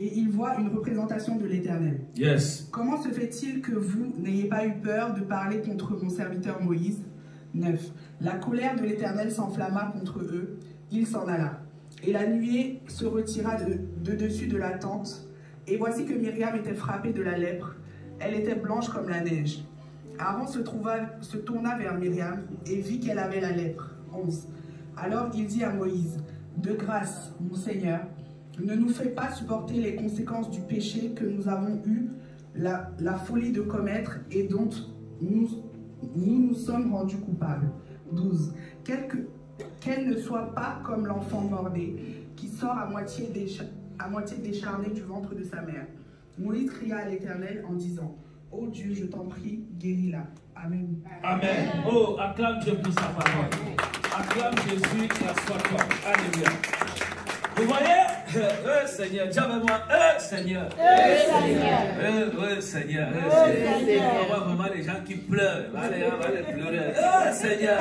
Et il voit une représentation de l'Éternel. Comment se fait-il que vous n'ayez pas eu peur de parler contre mon serviteur Moïse? 9. La colère de l'Éternel s'enflamma contre eux. Il s'en alla. Et la nuée se retira de dessus de la tente. Et voici que Myriam était frappée de la lèpre. Elle était blanche comme la neige. Aaron se tourna vers Myriam et vit qu'elle avait la lèpre. 11. Alors il dit à Moïse, de grâce, mon Seigneur, ne nous fais pas supporter les conséquences du péché que nous avons eu la folie de commettre et dont nous sommes rendus coupables. 12. Qu'elle ne soit pas comme l'enfant mort-né qui sort à moitié décharné du ventre de sa mère. Moïse cria à l'Éternel en disant, ô Dieu, je t'en prie, guéris-la. Amen. Amen. Oh, acclame Dieu pour sa parole. Acclame Jésus et assois-toi. Alléluia. Vous voyez, Seigneur, dis avec moi, Seigneur. Seigneur. Seigneur. On voit vraiment les gens qui pleurent. Allez, on va les pleurer. Seigneur.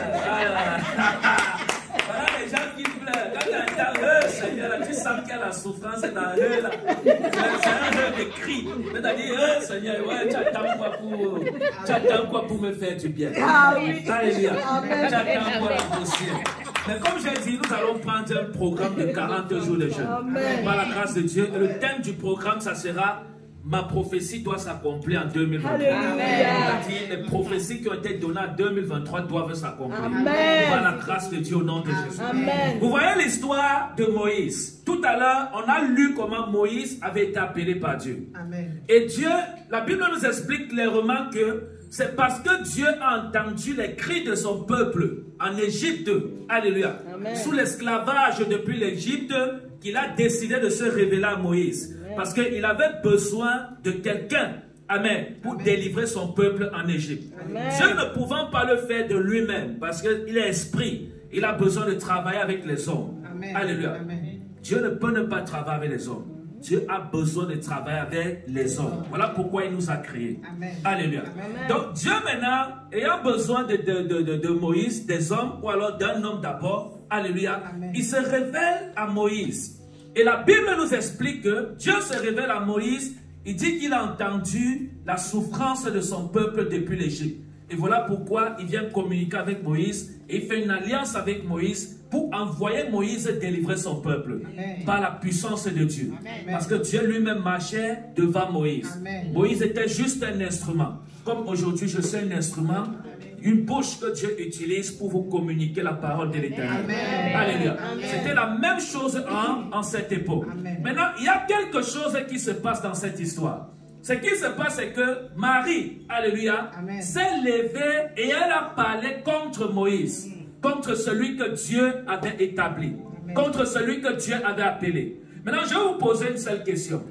Voilà les gens qui pleurent. Quand tu entends Seigneur, tu sens qu'il y a la souffrance dans eux là. C'est un jeu de cri. C'est-à-dire, Seigneur, ouais, tu attends quoi pour me faire du bien? Alléluia. Tu attends quoi la possible? Mais comme j'ai dit, nous allons prendre un programme de 40 jours de jeûne. Par la grâce de Dieu. Et le thème du programme, ça sera ma prophétie doit s'accomplir en 2023. C'est-à-dire, les prophéties qui ont été données en 2023 doivent s'accomplir. Par la grâce de Dieu au nom de Jésus. Vous voyez l'histoire de Moïse. Tout à l'heure, on a lu comment Moïse avait été appelé par Dieu. Et Dieu, la Bible nous explique clairement que c'est parce que Dieu a entendu les cris de son peuple en Égypte. Alléluia. Sous l'esclavage depuis l'Égypte, qu'il a décidé de se révéler à Moïse. Parce qu'il avait besoin de quelqu'un, amen, pour délivrer son peuple en Égypte. Dieu ne pouvant pas le faire de lui-même, parce qu'il est esprit, il a besoin de travailler avec les hommes. Alléluia. Dieu ne peut ne pas travailler avec les hommes. Dieu a besoin de travailler avec les hommes. Voilà pourquoi il nous a créés. Alléluia. Donc Dieu maintenant, ayant besoin de Moïse, des hommes, ou alors d'un homme d'abord, alléluia, il se révèle à Moïse. Et la Bible nous explique que Dieu se révèle à Moïse. Il dit qu'il a entendu la souffrance de son peuple depuis l'Égypte. Et voilà pourquoi il vient communiquer avec Moïse. Et il fait une alliance avec Moïse pour envoyer Moïse délivrer son peuple. Par la puissance de Dieu. Parce que Dieu lui-même marchait devant Moïse. Moïse était juste un instrument. Comme aujourd'hui je suis un instrument. une bouche que Dieu utilise pour vous communiquer la parole de l'Éternel. Alléluia. C'était la même chose en cette époque. Amen. Maintenant, il y a quelque chose qui se passe dans cette histoire. Ce qui se passe, c'est que Marie, alléluia, s'est levée et elle a parlé contre Moïse, contre celui que Dieu avait établi, contre celui que Dieu avait appelé. Maintenant, je vais vous poser une seule question.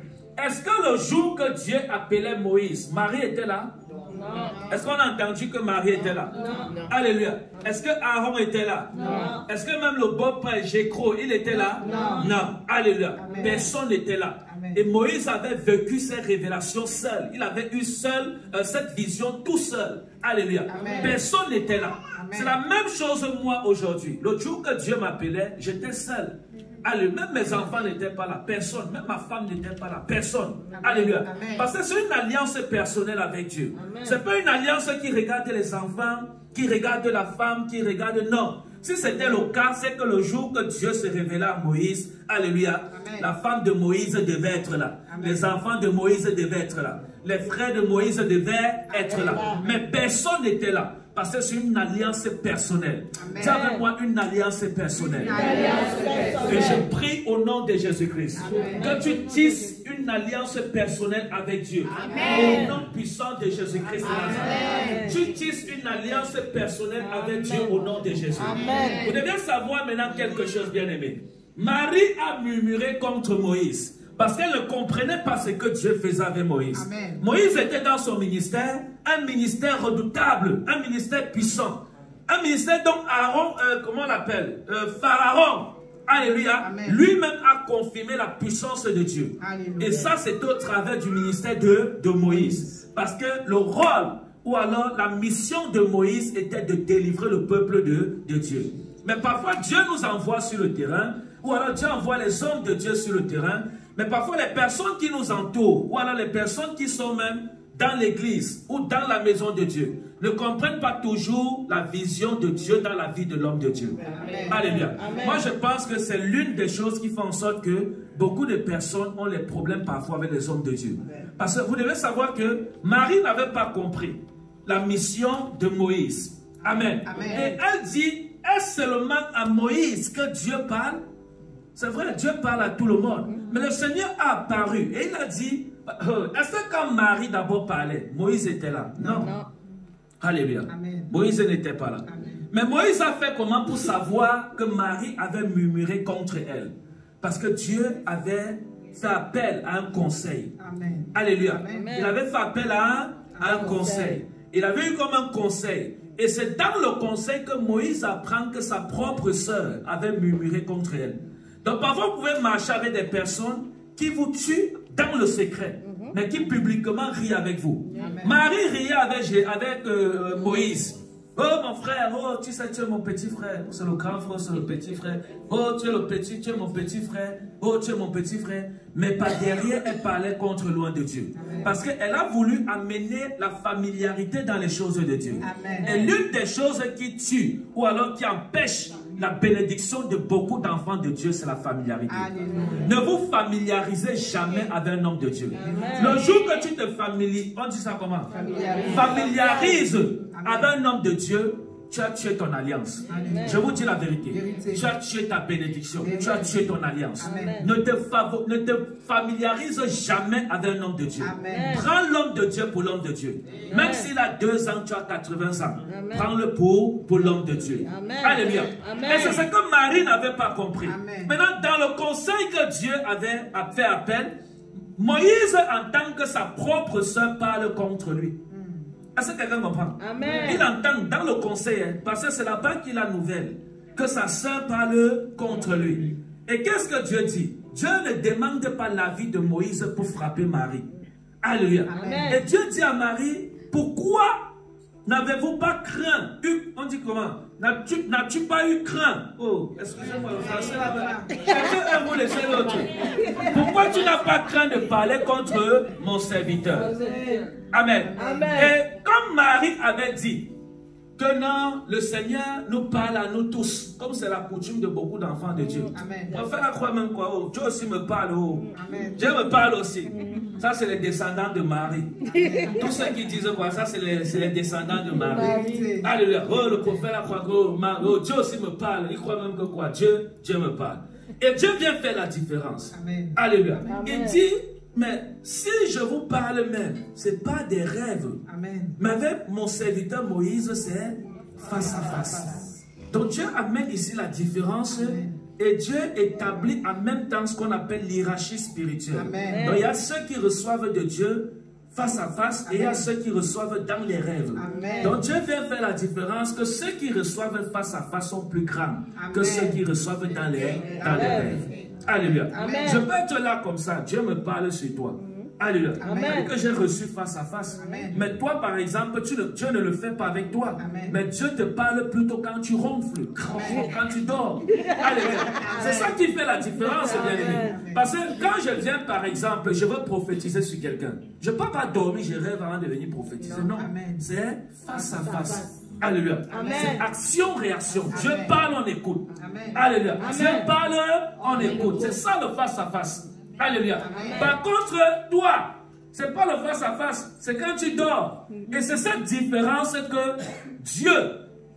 Est-ce que le jour que Dieu appelait Moïse, Marie était là? Non. Est-ce qu'on a entendu que Marie était là? Non. Alléluia. Est-ce que Aaron était là? Non. Est-ce que même le beau-père Jécro, il était là? Non. Non. Alléluia. Personne n'était là. Amen. Et Moïse avait vécu ces révélations seul. Il avait eu seul cette vision tout seul. Alléluia. Amen. Personne n'était là. C'est la même chose moi aujourd'hui. Le jour que Dieu m'appelait, j'étais seul. Alléluia. Même mes enfants n'étaient pas là. Personne. Même ma femme n'était pas là. Personne. Alléluia. Amen. Parce que c'est une alliance personnelle avec Dieu. Ce n'est pas une alliance qui regarde les enfants, qui regarde la femme, qui regarde... Non. Si c'était le cas, c'est que le jour que Dieu se révéla à Moïse, alléluia, la femme de Moïse devait être là. Amen. Les enfants de Moïse devaient être là. Les frères de Moïse devaient être là. Mais personne n'était là. Parce que c'est une alliance personnelle. Dis avec moi une alliance personnelle. Et je prie au nom de Jésus-Christ que tu tisses une alliance personnelle avec Dieu. Amen. Au nom puissant de Jésus-Christ. Tu tisses une alliance personnelle avec Dieu au nom de Jésus. Amen. Vous devez savoir maintenant quelque chose, bien aimé. Marie a murmuré contre Moïse. Parce qu'elle ne comprenait pas ce que Dieu faisait avec Moïse. Amen. Moïse était dans son ministère, un ministère redoutable, un ministère puissant. Un ministère dont Aaron, comment on l'appelle, Pharaon, alléluia, lui-même a confirmé la puissance de Dieu. Alléluia. Et ça, c'est au travers du ministère de Moïse. Parce que le rôle, ou alors la mission de Moïse était de délivrer le peuple de Dieu. Mais parfois, Dieu nous envoie sur le terrain, ou alors Dieu envoie les hommes de Dieu sur le terrain. Mais parfois, les personnes qui nous entourent, ou alors les personnes qui sont même dans l'église ou dans la maison de Dieu, ne comprennent pas toujours la vision de Dieu dans la vie de l'homme de Dieu. Amen. Alléluia. Amen. Moi, je pense que c'est l'une des choses qui font en sorte que beaucoup de personnes ont les problèmes parfois avec les hommes de Dieu. Amen. Parce que vous devez savoir que Marie n'avait pas compris la mission de Moïse. Amen. Amen. Et elle dit, est-ce seulement à Moïse que Dieu parle? C'est vrai, Dieu parle à tout le monde. Mais le Seigneur a apparu et il a dit, est-ce que quand Marie d'abord parlait, Moïse était là? Non. Non. Alléluia. Amen. Moïse n'était pas là. Amen. Mais Moïse a fait comment pour savoir que Marie avait murmuré contre elle? Parce que Dieu avait fait appel à un conseil. Amen. Alléluia. Amen. Il avait fait appel à un conseil. Il avait eu comme un conseil. Et c'est dans le conseil que Moïse apprend que sa propre sœur avait murmuré contre elle. Donc parfois vous pouvez marcher avec des personnes qui vous tuent dans le secret, mais qui publiquement rient avec vous. Amen. Marie riait avec Moïse. Oh mon frère, oh tu sais tu es mon petit frère. C'est le grand frère, c'est le petit frère. Oh tu es le petit, tu es mon petit frère. Oh tu es mon petit frère. Mais par derrière elle parlait contre loin de Dieu. Amen. Parce qu'elle a voulu amener la familiarité dans les choses de Dieu. Amen. Et l'une des choses qui tue ou alors qui empêche la bénédiction de beaucoup d'enfants de Dieu, c'est la familiarité. Alléluia. Ne vous familiarisez jamais avec un homme de Dieu. Amen. Le jour que tu te familiarises, on dit ça comment? Familiarise avec un homme de Dieu, tu as tué ton alliance. Amen. Je vous dis la vérité. Tu as tué ta bénédiction. Amen. Tu as tué ton alliance. Ne te familiarise jamais avec un homme de Dieu. Amen. Prends l'homme de Dieu pour l'homme de Dieu. Amen. Même s'il a 2 ans, tu as 80 ans. Prends-le pour l'homme de Dieu. Amen. Alléluia. Amen. Et c'est ce que Marie n'avait pas compris. Amen. Maintenant, dans le conseil que Dieu avait fait appel, Moïse entend que sa propre sœur parle contre lui. Est-ce que quelqu'un comprend? Amen. Il entend dans le conseil, parce que c'est là-bas qu'il a nouvelle, que sa sœur parle contre lui. Et qu'est-ce que Dieu dit? Dieu ne demande pas l'avis de Moïse pour frapper Marie. Alléluia. Amen. Et Dieu dit à Marie, pourquoi n'avez-vous pas craint? On dit comment? N'as-tu pas eu craint? Oh, excusez-moi le français là-bas. Chacun un mot laisser l'autre. Pourquoi tu n'as pas craint de parler contre mon serviteur? Amen. Amen. Et comme Marie avait dit, que non, le Seigneur nous parle à nous tous, comme c'est la coutume de beaucoup d'enfants de Dieu. Amen. On fait la croix même quoi. Oh, Dieu aussi me parle. Oh. Amen. Dieu me parle aussi. Ça, c'est les descendants de Marie. Tous ceux qui disent quoi, ça, c'est les descendants de Marie. Alléluia. Oh, le prophète la croix. Oh, Dieu aussi me parle. Il croit même que quoi, Dieu me parle. Et Dieu vient faire la différence. Amen. Alléluia. Amen. Il dit, mais si je vous parle même, ce n'est pas des rêves. Amen. Mais avec mon serviteur Moïse, c'est face à face. Donc Dieu amène ici la différence. Et Dieu établit en même temps ce qu'on appelle l'hiérarchie spirituelle. Amen. Donc il y a ceux qui reçoivent de Dieu face à face. Et il y a ceux qui reçoivent dans les rêves. Amen. Donc Dieu vient faire la différence que ceux qui reçoivent face à face sont plus grands que ceux qui reçoivent dans les rêves. Alléluia. Amen. Je peux être là comme ça. Dieu me parle sur toi. Alléluia. Amen. Que j'ai reçu face à face. Amen. Mais toi, par exemple, Dieu ne le fait pas avec toi. Amen. Mais Dieu te parle plutôt quand tu ronfles, quand tu dors. Alléluia. C'est ça qui fait la différence, bien-aimé. Parce que quand je viens, par exemple, je veux prophétiser sur quelqu'un. Je ne peux pas dormir, je rêve avant de venir prophétiser. Non. Amen. C'est face à face. Alléluia. C'est action-réaction. Dieu Amen. parle, on écoute. Amen. Alléluia. Amen. Dieu parle, on écoute. C'est ça le face à face. Alléluia. Amen. Par contre, toi, c'est pas le face à face, c'est quand tu dors. Et c'est cette différence que Dieu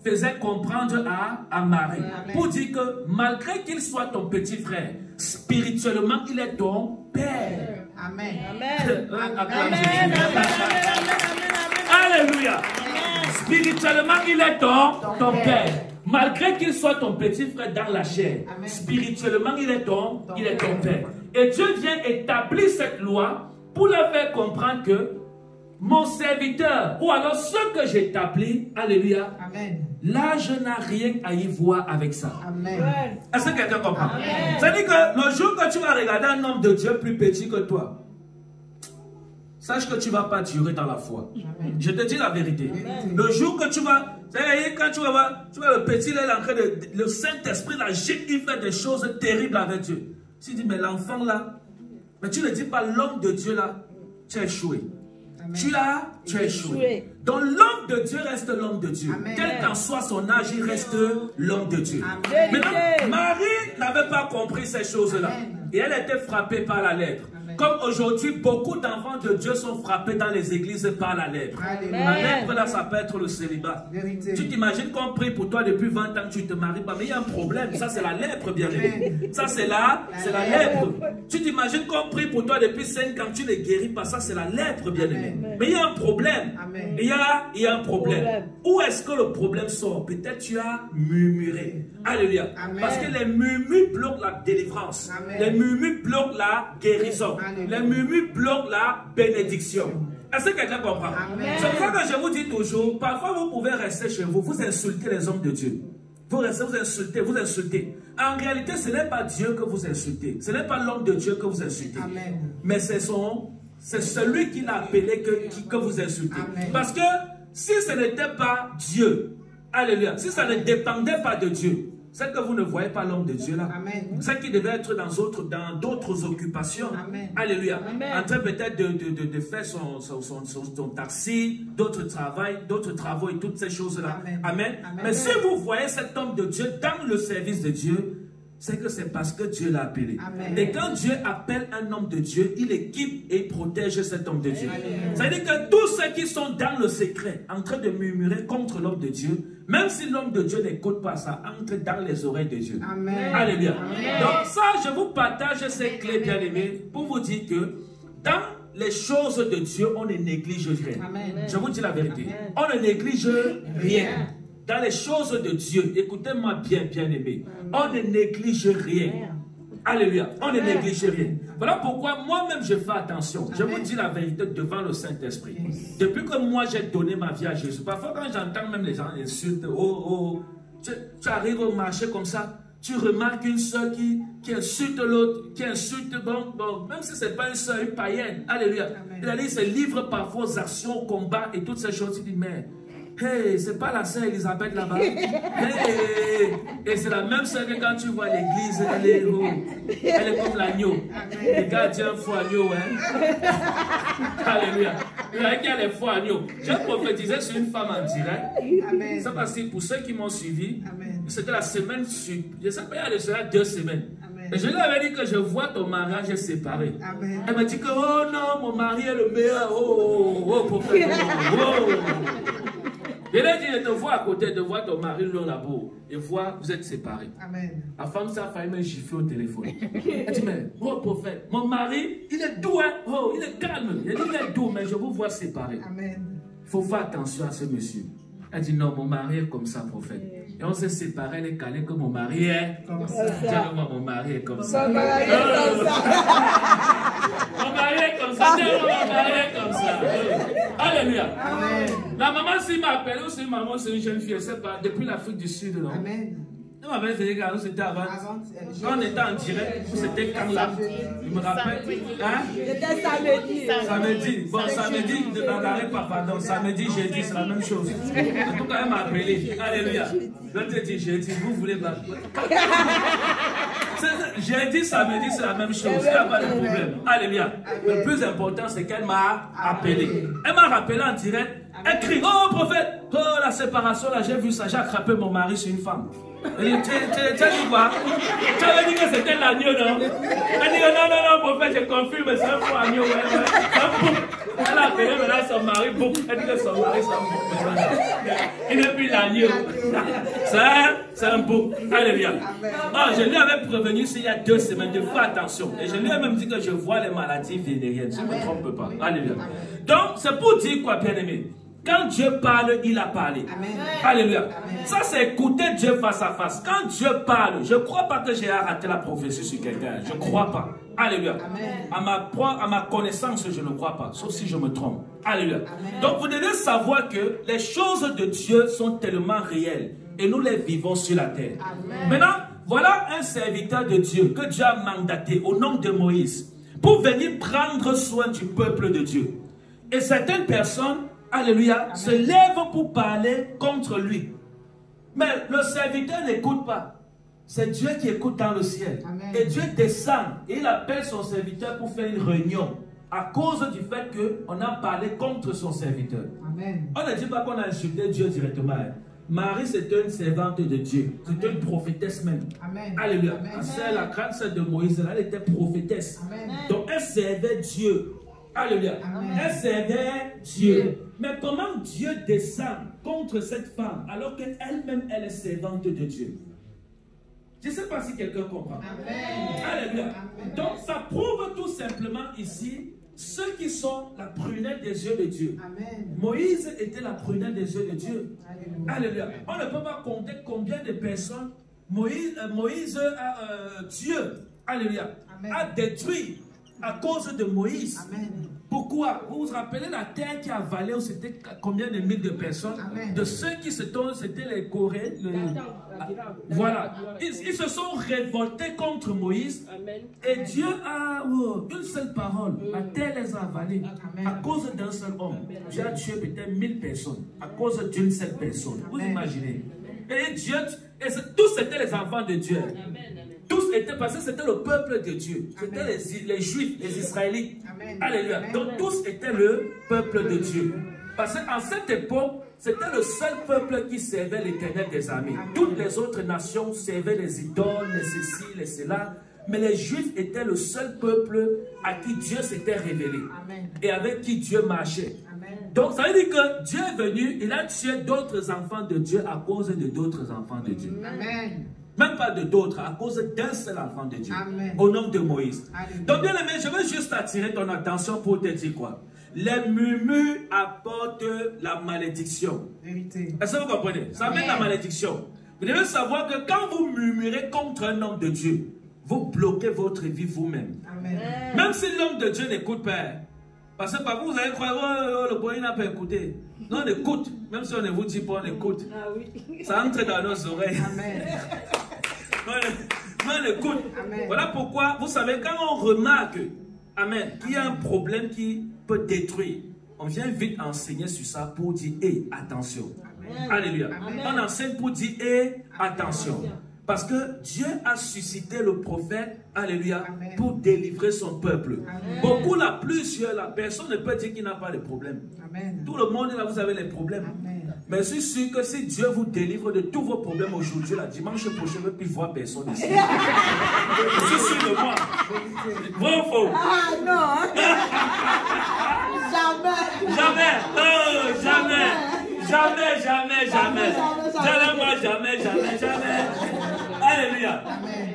faisait comprendre à Marie. Amen. Pour dire que malgré qu'il soit ton petit frère, spirituellement, il est ton père. Amen. Amen. Amen. Alléluia. Spirituellement, il est ton père. Malgré qu'il soit ton petit frère dans la chair, Amen. spirituellement, il est ton père. Et Dieu vient établir cette loi pour leur faire comprendre que mon serviteur, ou alors ce que j'établis, alléluia, Amen. l'âge n'a rien à y voir avec ça. Amen. Est-ce que quelqu'un comprend? Amen. C'est-à-dire que le jour que tu vas regarder un homme de Dieu plus petit que toi, sache que tu ne vas pas durer dans la foi. Amen. Je te dis la vérité. Amen. Le jour que tu vas, c'est-à-dire quand tu vas voir, le petit, là, il est en train de, le Saint-Esprit, là, il fait des choses terribles avec Dieu. Tu dis, mais l'enfant là, mais tu ne dis pas l'homme de Dieu là, tu as échoué. Amen. Tu as échoué. Donc l'homme de Dieu reste l'homme de Dieu. Amen. Quel qu'en soit son âge, il reste l'homme de Dieu. Amen. Maintenant, Marie n'avait pas compris ces choses-là. Amen. Et elle était frappée par la lèpre. Amen. Comme aujourd'hui, beaucoup d'enfants de Dieu sont frappés dans les églises par la lèpre. Alléluia. La lèpre là, ça peut être le célibat. Vérité. Tu t'imagines qu'on prie pour toi depuis 20 ans, tu ne te maries pas. Mais il y a un problème. Ça, c'est la lèpre, bien aimé. Ça, c'est la lèpre. Tu t'imagines qu'on prie pour toi depuis 5 ans, tu ne guéris pas. Ça, c'est la lèpre, bien aimé. Mais il y a un problème. Amen. Il y a un problème. Où est-ce que le problème sort? Peut-être tu as murmuré. Alléluia. Amen. Parce que les murmures bloquent la délivrance. Amen. Les murmures bloquent la guérison. Alléluia. Les murmures bloquent la bénédiction. Est-ce que quelqu'un comprend? Amen. C'est pour ça que je vous dis toujours, parfois vous pouvez rester chez vous, vous insultez les hommes de Dieu. Vous restez, vous insultez. En réalité, ce n'est pas Dieu que vous insultez. Ce n'est pas l'homme de Dieu que vous insultez. Amen. Mais c'est celui qui l'a appelé que vous insultez. Amen. Parce que si ce n'était pas Dieu, alléluia, si ça ne dépendait pas de Dieu, c'est que vous ne voyez pas l'homme de Dieu là. Amen. C'est qui devait être dans d'autres occupations. Amen. Alléluia. Amen. En train peut-être de faire son taxi, d'autres travaux et toutes ces choses-là. Amen. Amen. Amen. Mais si vous voyez cet homme de Dieu dans le service de Dieu, c'est que c'est parce que Dieu l'a appelé. Amen. Et quand Dieu appelle un homme de Dieu, il équipe et protège cet homme de Dieu. Amen. C'est-à-dire que tous ceux qui sont dans le secret, en train de murmurer contre l'homme de Dieu, même si l'homme de Dieu n'écoute pas ça, entre dans les oreilles de Dieu. Amen. Alléluia. Amen. Donc ça, je vous partage ces clés, bien-aimés, pour vous dire que dans les choses de Dieu, on ne néglige rien. Amen. Je vous dis la vérité. Amen. On ne néglige rien. Dans les choses de Dieu, écoutez-moi bien, bien-aimés, on ne néglige rien. Alléluia. On ne néglige rien. Voilà pourquoi moi-même je fais attention. Je vous dis la vérité devant le Saint-Esprit. Depuis que moi j'ai donné ma vie à Jésus, parfois quand j'entends même les gens insulter, tu arrives au marché comme ça, tu remarques une soeur qui insulte l'autre, qui insulte, bon, même si ce n'est pas une soeur, une païenne. Alléluia. Il se livre parfois aux actions, aux combats et toutes ces choses. Il dit, mais hey, c'est pas la sœur Elisabeth là-bas. Hey, et c'est la même sœur que quand tu vois l'église, elle est comme l'agneau. Les gardiens font agneau, hein. Alléluia. Vous savez qu'il y a les faux agneaux. J'ai prophétisé sur une femme en direct. Amen. Ça parce que pour ceux qui m'ont suivi, Amen. c'était la semaine suivante. Je ne sais pas, il y a de cela 2 semaines. Amen. Et je lui avais dit que je vois ton mariage séparé. Amen. Elle m'a dit que, oh non, mon mari est le meilleur. Oh, oh, prophète. Oh. Je lui ai dit, je te vois à côté, de voir ton mari l'un là-bas. Et vois, vous êtes séparés. Amen. La femme, ça a failli me gifler au téléphone. Elle dit, mais, oh prophète, mon mari, il est doux, hein? Oh, il est calme. Il dit, il est doux, mais je vous vois séparés. Amen. Il faut faire attention à ce monsieur. Elle dit, non, mon mari est comme ça, prophète. Et on s'est séparés, elle est calée que mon mari est comme ça. Dis-moi, mon mari est comme ça. Mon mari est comme ça. Mon mari est comme ça. Dis-moi, mon mari est comme ça. Alléluia. Amen. La maman, s'il m'a appelé, c'est une maman, c'est une jeune fille, elle sait pas, depuis l'Afrique du Sud, non? Amen. Elle m'avait dit que c'était avant. Quand on était en direct, c'était quand là? Je me rappelle. Hein? C'était samedi. Samedi. Bon, samedi, ne m'arrête pas, pardon. Samedi, jeudi, c'est la même chose. En tout cas, elle m'a appelé. Alléluia. Je te dis, jeudi, vous voulez battre. Jeudi, samedi, c'est la même chose. Il n'y a pas de problème. Alléluia. Le plus important, c'est qu'elle m'a appelé. Elle m'a rappelé en direct. Elle crie, oh prophète, oh la séparation, là, j'ai vu ça, j'ai attrapé mon mari sur une femme. Elle dit, tu as dit quoi? Tu avais dit que c'était l'agneau, non? Elle dit, non, prophète, je confirme, c'est un faux agneau. Elle a appelé maintenant son mari, elle dit que son mari, c'est un bouc. Il n'est plus l'agneau. C'est un bouc. Alléluia. Oh, je lui avais prévenu il y a 2 semaines de faire attention. Et je lui ai même dit que je vois les maladies vénériennes. Je ne me trompe pas. Alléluia. Donc, c'est pour dire quoi, bien-aimé? Quand Dieu parle, il a parlé. Amen. Alléluia. Amen. Ça, c'est écouter Dieu face à face. Quand Dieu parle, je ne crois pas que j'ai raté la prophétie sur quelqu'un. Je ne crois pas. Alléluia. À ma connaissance, je ne crois pas. Sauf si je me trompe. Alléluia. Amen. Donc, vous devez savoir que les choses de Dieu sont tellement réelles. Et nous les vivons sur la terre. Amen. Maintenant, voilà un serviteur de Dieu que Dieu a mandaté au nom de Moïse pour venir prendre soin du peuple de Dieu. Et certaines personnes, alléluia, amen, se lèvent pour parler contre lui. Mais le serviteur n'écoute pas. C'est Dieu qui écoute dans le ciel. Amen. Et Dieu descend et il appelle son serviteur pour faire une réunion à cause du fait qu'on a parlé contre son serviteur. Amen. On ne dit pas qu'on a insulté Dieu directement. Marie, c'était une servante de Dieu. C'était une prophétesse même. Amen. Alléluia. La grande sœur de Moïse, elle était prophétesse. Amen. Donc elle servait Dieu. Alléluia. Amen. Elle servait Dieu. Mais comment Dieu descend contre cette femme alors qu'elle-même, elle est servante de Dieu? Je ne sais pas si quelqu'un comprend. Amen. Alléluia. Amen. Donc ça prouve tout simplement ici ceux qui sont la prunelle des yeux de Dieu. Amen. Moïse était la prunelle des yeux de Dieu. Alléluia. Alléluia. On ne peut pas compter combien de personnes Dieu, alléluia, a détruit à cause de Moïse. Amen. Pourquoi? Vous vous rappelez la terre qui a avalé, c'était combien de milliers de personnes? Amen. De ceux qui se tournent, c'était les Coréens. Voilà. Ils se sont révoltés contre Moïse. Amen. Et Dieu a une seule parole. La terre les a avalés. Amen. À cause d'un seul homme. Dieu a tué peut-être 1000 personnes. À cause d'une seule personne. Vous imaginez? Et Dieu, tous c'était les enfants de Dieu. Amen. Tous étaient, parce que c'était le peuple de Dieu. C'était les Juifs, les Israélites. Amen. Alléluia. Amen. Donc tous étaient le peuple de Dieu. Parce qu'en cette époque, c'était le seul peuple qui servait l'Éternel des armées. Amen. Toutes les autres nations servaient les idoles, les ceci, les cela. Mais les Juifs étaient le seul peuple à qui Dieu s'était révélé. Amen. Et avec qui Dieu marchait. Amen. Donc ça veut dire que Dieu est venu, il a tué d'autres enfants de Dieu à cause de d'autres enfants de Dieu. Amen. Même pas de d'autres, à cause d'un seul enfant de Dieu. Amen. Au nom de Moïse. Amen. Donc bien aimé, je veux juste attirer ton attention pour te dire quoi? Les murmures apportent la malédiction. Est-ce que vous comprenez? Ça amène la malédiction. Vous devez savoir que quand vous murmurez contre un homme de Dieu, vous bloquez votre vie vous-même. Même si l'homme de Dieu n'écoute pas. Parce que par vous, vous allez croire, oh, le boy n'a pas écouté. Non, on écoute. Même si on ne vous dit pas, on écoute. Ah, oui. Ça entre dans nos oreilles. Amen. On écoute. Amen. Voilà pourquoi, vous savez, quand on remarque, amen, qu'il y a un problème qui peut détruire, on vient vite enseigner sur ça pour dire, hé, attention. Amen. Alléluia. Amen. On enseigne pour dire, hé, attention. Parce que Dieu a suscité le prophète, alléluia, Amen. pour délivrer son peuple. Amen. Beaucoup là, plusieurs là, personne ne peut dire qu'il n'a pas de problème. Amen. Tout le monde là, vous avez les problèmes. Amen. Mais je suis sûr que si Dieu vous délivre de tous vos problèmes aujourd'hui, là, dimanche prochain, je ne vais plus voir personne ici. Je suis sûr de moi. Vrai ou faux? Ah non! Jamais! Jamais! Oh, jamais! Jamais, jamais, jamais! Jamais. Alléluia!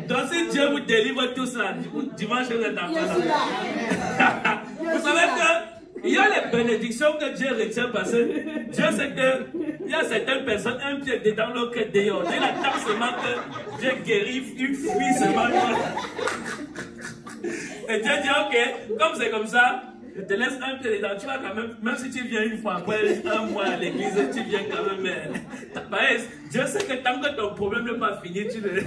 Donc si Dieu vous délivre tout cela, dimanche, vous êtes en paix. Vous savez que il y a les bénédictions que Dieu retient parce que Dieu sait qu'il y a certaines personnes, un pied dedans, l'autre dehors. Il attend seulement que Dieu guérisse une fille seulement. Et Dieu dit, ok, comme c'est comme ça, je te laisse un pied dedans. Tu vas quand même si tu viens une fois après un mois à l'église, tu viens quand même. Dieu sait que tant que ton problème n'est pas fini, tu le...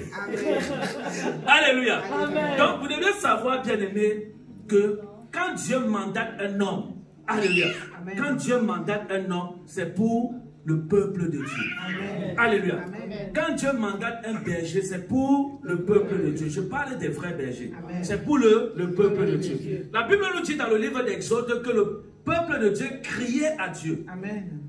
Alléluia. Amen. Donc vous devez savoir, bien aimé, que quand Dieu mandate un homme, alléluia, Amen. quand Dieu mandate un homme, c'est pour le peuple de Dieu. Amen. Alléluia. Amen. Quand Dieu mandate un berger, c'est pour le peuple de Dieu. Je parle des vrais bergers. Amen. C'est pour le peuple de Dieu. La Bible nous dit dans le livre d'Exode que le peuple de Dieu criait à Dieu. Amen.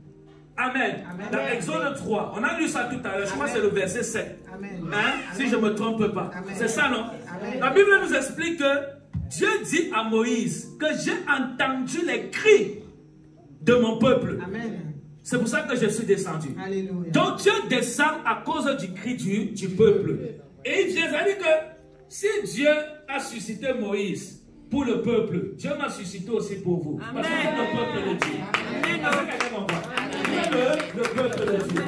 Amen. Amen. Dans Exode 3, on a lu ça tout à l'heure, je crois que c'est le verset 7. Amen. Hein? Si je ne me trompe pas. Amen. C'est ça, non? Amen. La Bible nous explique que Dieu dit à Moïse que j'ai entendu les cris de mon peuple. Amen. C'est pour ça que je suis descendu. Alléluia. Donc Dieu descend à cause du cri du peuple. Et il vient dire que si Dieu a suscité Moïse pour le peuple, Dieu m'a suscité aussi pour vous. Parce que c'est le peuple de Dieu. Est-ce que quelqu'un comprend? Le peuple de Dieu.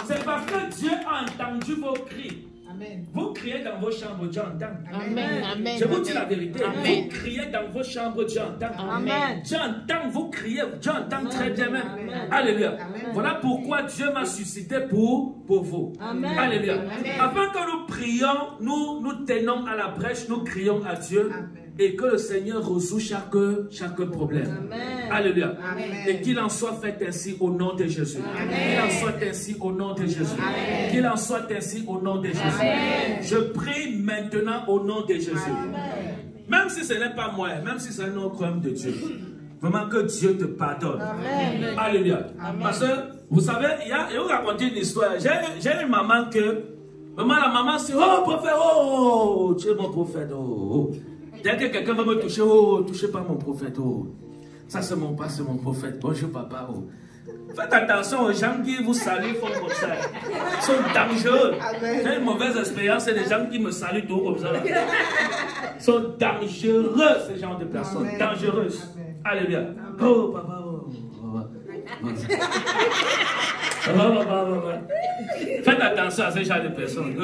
C'est parce que Dieu a entendu vos cris. Amen. Vous criez dans vos chambres, Dieu entend. Amen. Amen. Je vous dis la vérité. Amen. Vous criez dans vos chambres, Dieu entend. Amen. Dieu entend, vous criez, Dieu entend très bien même. Amen. Alléluia. Amen. Voilà pourquoi Dieu m'a suscité pour vous. Amen. Alléluia. Amen. Afin que nous prions, nous tenons à la brèche, nous crions à Dieu. Amen. Et que le Seigneur résout chaque problème. Amen. Alléluia. Amen. Et qu'il en soit fait ainsi au nom de Jésus. Amen. Qu'il en soit ainsi au nom de Jésus. Amen. Qu'il en soit ainsi au nom de Jésus. Amen. Je prie maintenant au nom de Jésus. Amen. Même si ce n'est pas moi, même si c'est un autre homme de Dieu. Vraiment que Dieu te pardonne. Amen. Alléluia. Parce que, vous savez, je vais vous raconter une histoire. J'ai une maman que, vraiment la maman c'est, oh prophète, oh, tu es mon prophète, oh. Dès que quelqu'un va me toucher, oh, touchez pas mon prophète, oh. Ça c'est mon prophète. Bonjour papa, oh. Faites attention aux gens qui vous saluent font comme ça. Ils sont dangereux. J'ai une mauvaise expérience, c'est des gens qui me saluent tout comme ça. Ils sont dangereux, ces gens de personnes. Amen. Dangereuses. Amen. Alléluia. Oh papa, oh. Faites attention à ces gens de personnes.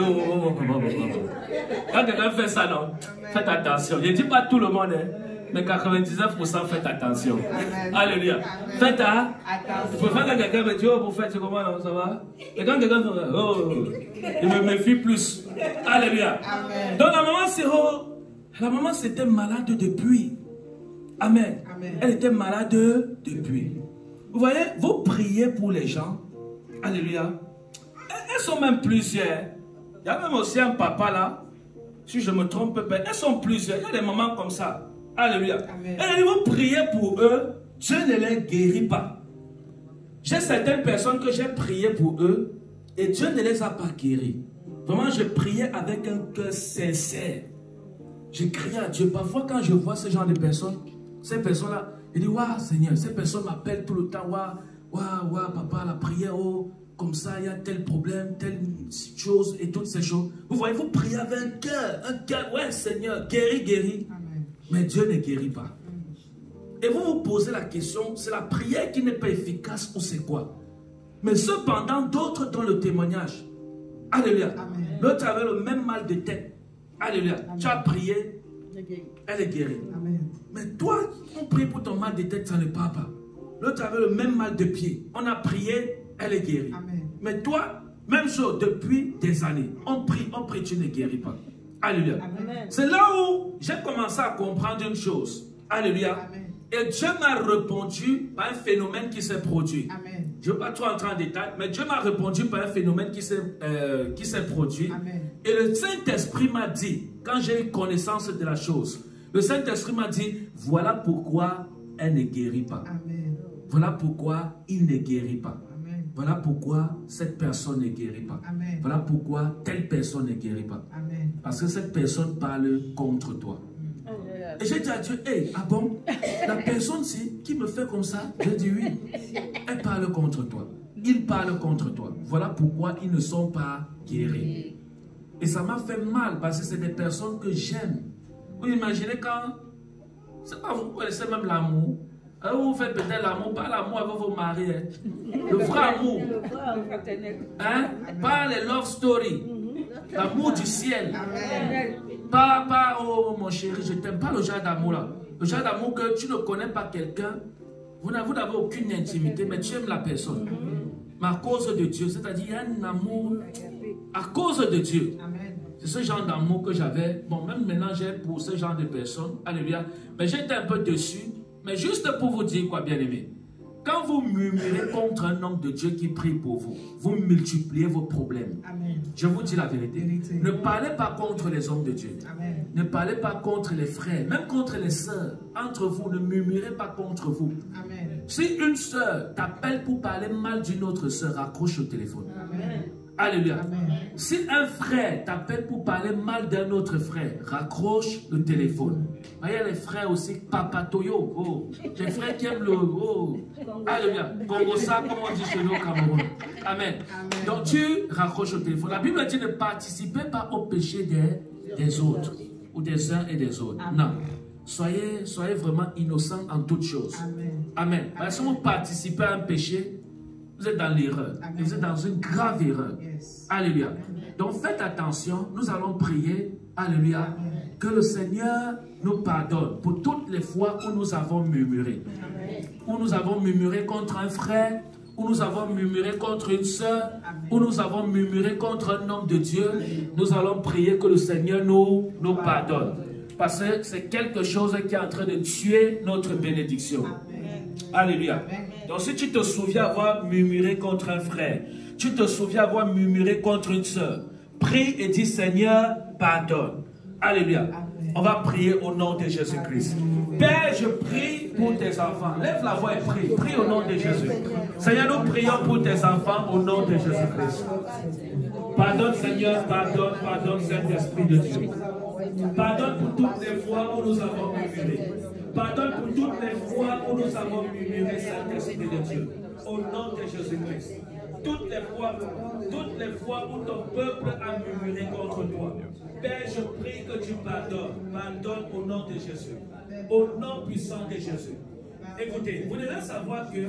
Quand quelqu'un fait ça, non, faites attention. Je ne dis pas tout le monde, hein, mais 99% faites attention. Amen. Alléluia. Amen. Faites Attention. vous pouvez faire que quelqu'un me dit, oh, pour faire, comment, non, ça va? Et quand quelqu'un fait, oh, il me méfie plus. Alléluia. Amen. Donc la maman c'était malade depuis. Amen. Amen. Elle était malade depuis. Vous voyez, vous priez pour les gens. Alléluia. Elles sont même plusieurs. Il y a même aussi un papa là. Si je me trompe pas, elles sont plusieurs. Il y a des mamans comme ça. Alléluia. Amen. Et vous priez pour eux, Dieu ne les guérit pas. J'ai certaines personnes que j'ai prié pour eux et Dieu ne les a pas guéris. Vraiment, je priais avec un cœur sincère. Je criais à Dieu. Parfois, quand je vois ce genre de personnes, ces personnes-là, je dis, waouh, Seigneur, ces personnes m'appellent tout le temps, waouh, papa, la prière, oh, comme ça, il y a tel problème, telle chose et toutes ces choses. Vous voyez, vous priez avec un cœur, ouais, Seigneur, guéris. Amen. Mais Dieu ne guérit pas. Et vous vous posez la question, c'est la prière qui n'est pas efficace ou c'est quoi? Mais cependant, d'autres dans le témoignage. Alléluia. Amen. L'autre avait le même mal de tête. Alléluia. Tu as prié, elle est guérie. Amen. Mais toi, on prie pour ton mal de tête, ça ne part pas. L'autre avait le même mal de pied. On a prié, elle est guérie. Amen. Mais toi, même chose, depuis des années. On prie, tu ne guéris pas. Alléluia. Amen. C'est là où j'ai commencé à comprendre une chose. Alléluia. Amen. Et Dieu m'a répondu par un phénomène qui s'est produit. Amen. Je ne veux pas trop entrer en détail, mais Dieu m'a répondu par un phénomène qui s'est produit. Amen. Et le Saint-Esprit m'a dit, quand j'ai eu connaissance de la chose, le Saint-Esprit m'a dit, voilà pourquoi elle ne guérit pas. Amen. Voilà pourquoi il ne guérit pas. Amen. Voilà pourquoi cette personne ne guérit pas. Amen. Voilà pourquoi telle personne ne guérit pas. Amen. Parce que cette personne parle contre toi. Et j'ai dit à Dieu, hey, ah bon, la personne-ci qui me fait comme ça, j'ai dit oui, elle parle contre toi. Il parle contre toi. Voilà pourquoi ils ne sont pas guéris. Et ça m'a fait mal parce que c'est des personnes que j'aime. Vous imaginez quand, c'est pas vous connaissez même l'amour. Vous faites peut-être l'amour, pas l'amour avec vos maris. Hein. Le vrai amour. Hein? Pas les love stories. L'amour du ciel. Amen. Pas, oh mon chéri, je t'aime. Pas le genre d'amour là. Le genre d'amour que tu ne connais pas quelqu'un, vous n'avez aucune intimité, mais tu aimes la personne. Mais à cause de Dieu, c'est-à-dire il y a un amour à cause de Dieu. Amen. C'est ce genre d'amour que j'avais. Bon, même maintenant, j'ai pour ce genre de personnes. Alléluia. Mais j'étais un peu dessus. Mais juste pour vous dire quoi, bien aimé. Quand vous murmurez contre un homme de Dieu qui prie pour vous, vous multipliez vos problèmes. Amen. Je vous dis la vérité. Ne parlez pas contre les hommes de Dieu. Amen. Ne parlez pas contre les frères, même contre les sœurs. Entre vous, ne murmurez pas contre vous. Amen. Si une sœur t'appelle pour parler mal d'une autre sœur, raccroche au téléphone. Amen. Alléluia. Amen. Si un frère t'appelle pour parler mal d'un autre frère, raccroche le téléphone. Il y a les frères aussi, papatoyo. Oh. Les frères qui aiment le... Oh. Alléluia. Congosa, comme on dit chez nous au Cameroun. Amen. Amen. Donc tu raccroches au téléphone. La Bible dit ne participez pas au péché des autres. Ou des uns et des autres. Amen. Non. Soyez vraiment innocents en toutes choses. Amen. Amen. Parce que si vous participez à un péché, vous êtes dans l'erreur. Vous êtes dans une grave erreur. Yes. Alléluia. Donc faites attention. Nous allons prier. Alléluia. Que le Seigneur nous pardonne pour toutes les fois où nous avons murmuré. Où nous avons murmuré contre un frère. Où nous avons murmuré contre une sœur. Où nous avons murmuré contre un homme de Dieu. Nous allons prier que le Seigneur nous pardonne. Parce que c'est quelque chose qui est en train de tuer notre bénédiction. Alléluia. Donc si tu te souviens avoir murmuré contre un frère, tu te souviens avoir murmuré contre une sœur, prie et dis Seigneur, pardonne. Alléluia. On va prier au nom de Jésus-Christ. Père, je prie pour tes enfants. Lève la voix et prie. Prie au nom de Jésus. Seigneur, nous prions pour tes enfants au nom de Jésus-Christ. Pardonne Seigneur, pardonne, pardonne Saint-Esprit de Dieu. Pardonne pour toutes les fois où nous avons murmuré. Pardonne pour toutes les fois où nous avons murmuré, Saint-Esprit de Dieu. Au nom de Jésus-Christ. Toutes les fois où ton peuple a murmuré contre toi. Père, je prie que tu pardonnes. Pardonne au nom de Jésus. Au nom puissant de Jésus. Écoutez, vous devez savoir que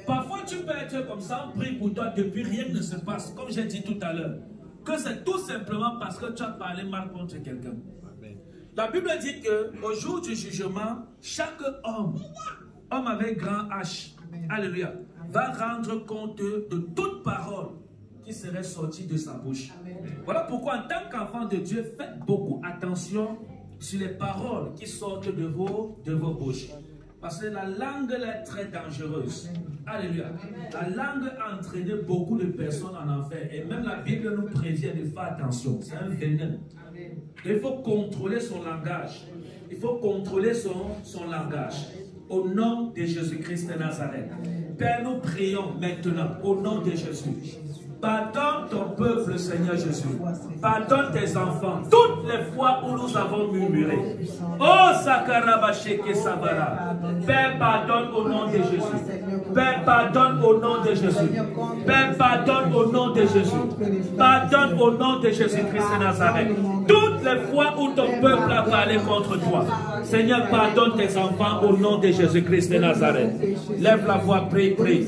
parfois tu peux être comme ça, on prie pour toi, depuis rien ne se passe, comme j'ai dit tout à l'heure. Que c'est tout simplement parce que tu as parlé mal contre quelqu'un. La Bible dit qu'au jour du jugement, chaque homme avec grand H, alléluia, va rendre compte de toute parole qui serait sortie de sa bouche. Voilà pourquoi en tant qu'enfant de Dieu, faites beaucoup attention sur les paroles qui sortent de vos bouches. Parce que la langue est très dangereuse. Alléluia. La langue a entraîné beaucoup de personnes en enfer. Et même la Bible nous prévient de faire attention. C'est un venin. Il faut contrôler son langage. Il faut contrôler son langage. Au nom de Jésus-Christ de Nazareth. Père, nous prions maintenant au nom de Jésus. Pardonne ton peuple, Seigneur Jésus. Pardonne tes enfants. Toutes les fois où nous avons murmuré. Oh, Sakarabasheke Sabara. Père, pardonne au nom de Jésus. Père, pardonne au nom de Jésus. Père, pardonne au nom de Jésus. Pardonne au nom de Jésus-Christ de Nazareth. Toutes les fois où ton peuple a parlé contre toi. Seigneur, pardonne tes enfants au nom de Jésus-Christ de Nazareth. Lève la voix, prie, prie.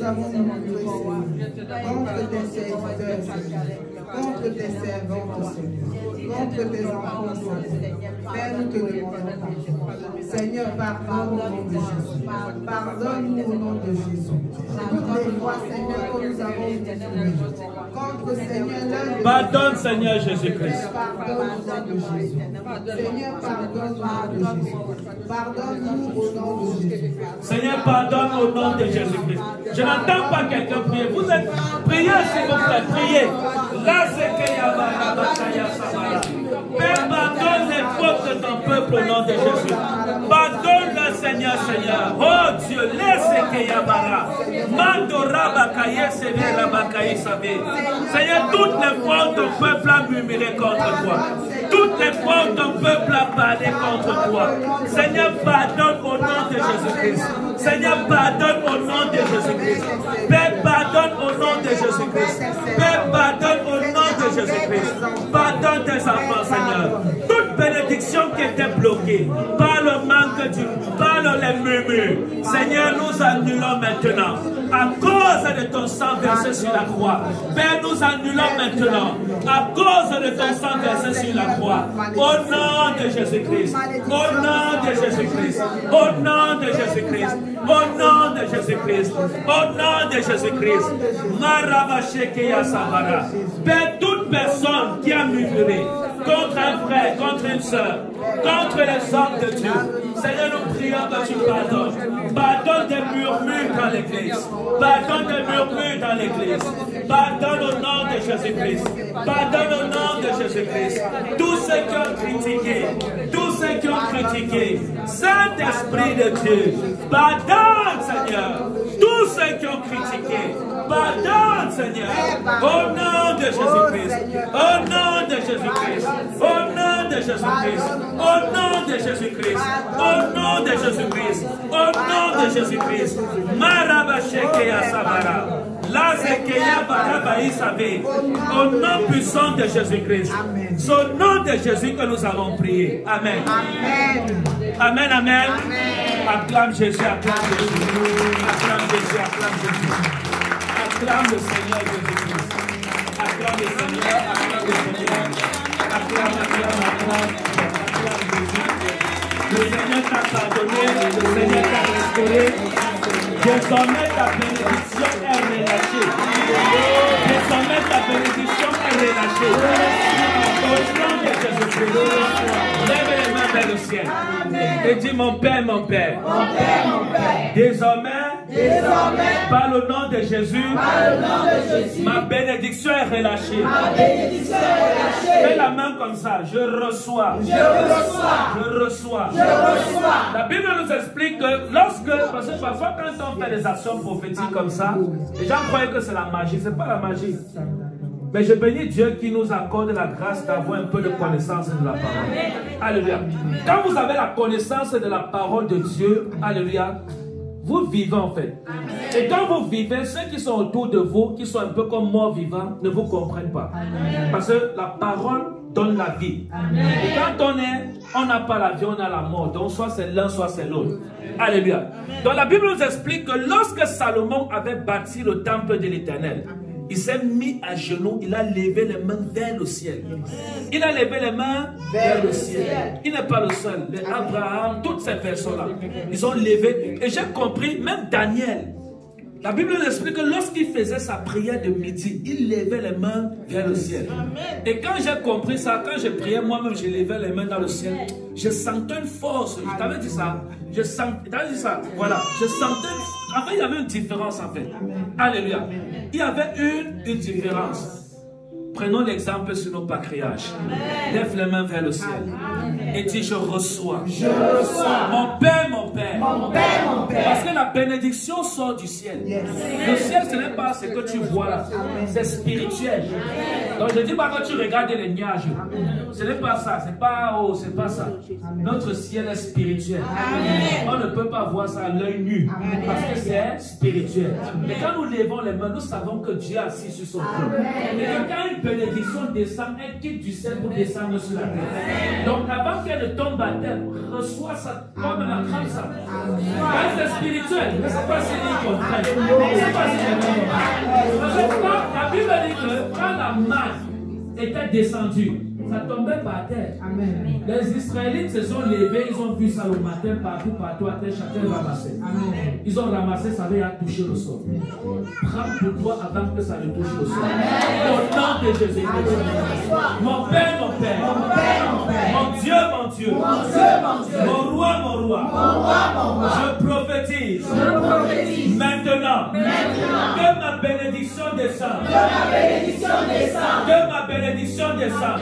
Contre tes serviteurs, contre tes servantes, Seigneur. contre tes enfants. Père, nous te demandons. Seigneur, pardonne au nom de Jésus. Pardonne-nous au nom de Jésus. Toutes les fois, Seigneur, que nous avons détourné contre Seigneur l'un de Pardonne, Seigneur Jésus-Christ. Pardonne au nom de Jésus. Seigneur, pardonne au nom de Jésus. Pardonne-nous au nom de Jésus. Seigneur, pardonne au nom de Jésus-Christ. Je n'entends pas quelqu'un prier. Vous êtes priez, s'il vous plaît, priez. Là, c'est que Père, pardonne les fautes de ton peuple au nom de Jésus. Pardonne-le, Seigneur, Seigneur. Oh Dieu, laisse que Yabara. Mandora Bakaye Severa Bakaye Savé. Seigneur, toutes les fois où ton peuple a murmuré contre toi, toutes les fois où ton peuple a parlé contre toi, Seigneur, pardonne au nom de Jésus-Christ. Seigneur, pardonne au nom de Jésus-Christ. Père, pardonne au nom de Jésus-Christ. Père, pardonne au nom de Jésus-Christ. Pardonne tes enfants, Seigneur. Toute bénédiction qui était bloquée par le manque du, par les murmures, Seigneur, nous annulons maintenant. À cause de ton sang versé sur la croix. Père, nous annulons maintenant. À cause de ton sang versé sur la croix. Au nom de Jésus-Christ. Au nom de Jésus-Christ. Au nom de Jésus-Christ. Au nom de Jésus-Christ. Au nom de Jésus-Christ. Marabashekeya Sabara. Père, toute personne qui a murmuré contre un frère, contre une soeur, contre les hommes de Dieu, Seigneur, nous prions que tu pardonnes. Pardonne des murmures dans l'église. Pardonne des murmures dans l'église. Pardonne au nom de Jésus-Christ. Pardonne au nom de Jésus-Christ. Tous ceux qui ont critiqué, tous ceux qui ont critiqué, Saint-Esprit de Dieu, pardonne, Seigneur. Tous ceux qui ont critiqué, pardonne, Seigneur. Au nom de Jésus-Christ. Au nom de Jésus-Christ. Au nom de Jésus-Christ. Au nom de Jésus-Christ. Au nom de Jésus-Christ. Au nom de Jésus-Christ. Marabashekeya Sabara. Lazekeya Barabaï Savé. Au nom puissant de Jésus-Christ. C'est au nom de Jésus que nous avons prié. Amen. Amen. Amen. Acclame Jésus, acclame Jésus. Acclame Jésus, acclame Jésus. Acclame le Seigneur Jésus-Christ. Acclame le Seigneur, acclame le Seigneur. Acclame Jésus. Le Seigneur t'a pardonné, le Seigneur t'a restauré. Désormais ta bénédiction est relâchée. Désormais ta bénédiction est relâchée. Au nom de Jésus-Christ, lève les mains vers le ciel. Et dis mon Père, mon Père. Désormais, par le nom de Jésus, ma bénédiction est relâchée. Fais la main comme ça. Je reçois. Je reçois. La Bible nous explique que lorsque, parce que parfois quand on fait des actions prophétiques comme ça, les gens croient que c'est la magie. Ce n'est pas la magie. Mais je bénis Dieu qui nous accorde la grâce d'avoir un peu de connaissance de la parole. Alléluia. Quand vous avez la connaissance de la parole de Dieu, alléluia, vous vivez en fait. Et quand vous vivez, ceux qui sont autour de vous, qui sont un peu comme morts vivants, ne vous comprennent pas. Parce que la parole donne la vie. Et quand on n'a pas la vie, on a la mort. Donc soit c'est l'un, soit c'est l'autre. Alléluia. Donc la Bible nous explique que lorsque Salomon avait bâti le temple de l'Éternel, il s'est mis à genoux, il a levé les mains vers le ciel. Il a levé les mains vers le ciel. Il n'est pas le seul. Les Abraham, toutes ces personnes-là, ils ont levé. Et j'ai compris, même Daniel, la Bible nous explique que lorsqu'il faisait sa prière de midi, il levait les mains vers le ciel. Et quand j'ai compris ça, quand je priais moi-même, je levais les mains dans le ciel, je sentais une force. Je t'avais dit ça. Je t'avais dit ça. Voilà. Je sentais une... En fait, il y avait une différence en fait. Alléluia. Il y avait une différence. Prenons l'exemple sur nos patriarches. Lève les mains vers le ciel. Et dis, je reçois. Je reçois. Mon Père, mon Père. Mon Père, mon Père. Parce que la bénédiction sort du ciel. Le ciel, ce n'est pas ce que tu vois là. C'est spirituel. Donc je ne dis pas que tu regardes les nuages. Ce n'est pas ça. C'est pas, oh, c'est pas ça. Notre ciel est spirituel. On ne peut pas voir ça à l'œil nu. Parce que c'est spirituel. Mais quand nous levons les mains, nous savons que Dieu est assis sur son trône. Et quand une bénédiction descend, elle quitte du ciel pour descendre sur la terre. Donc avant qu'elle ne tombe à terre, reçois ça, comme la trame ça. Quand c'est spirituel, je ne sais pas si ils comprennent. Je ne sais pas si ils comprennent. La Bible dit que quand la manne était descendue, Ça tombait par terre. Amen. Les Israélites se sont levés, ils ont vu ça le matin, partout, à terre, chacun ramassait. Amen. Ils ont ramassé, ça avait touché le sol. Prends pour toi avant que ça ne touche le sol. Au nom de Jésus-Christ. Mon Père, mon Père. Mon Dieu, mon Dieu. Mon roi, mon roi. Je prophétise. Maintenant. Que ma bénédiction descende. Que ma bénédiction descende.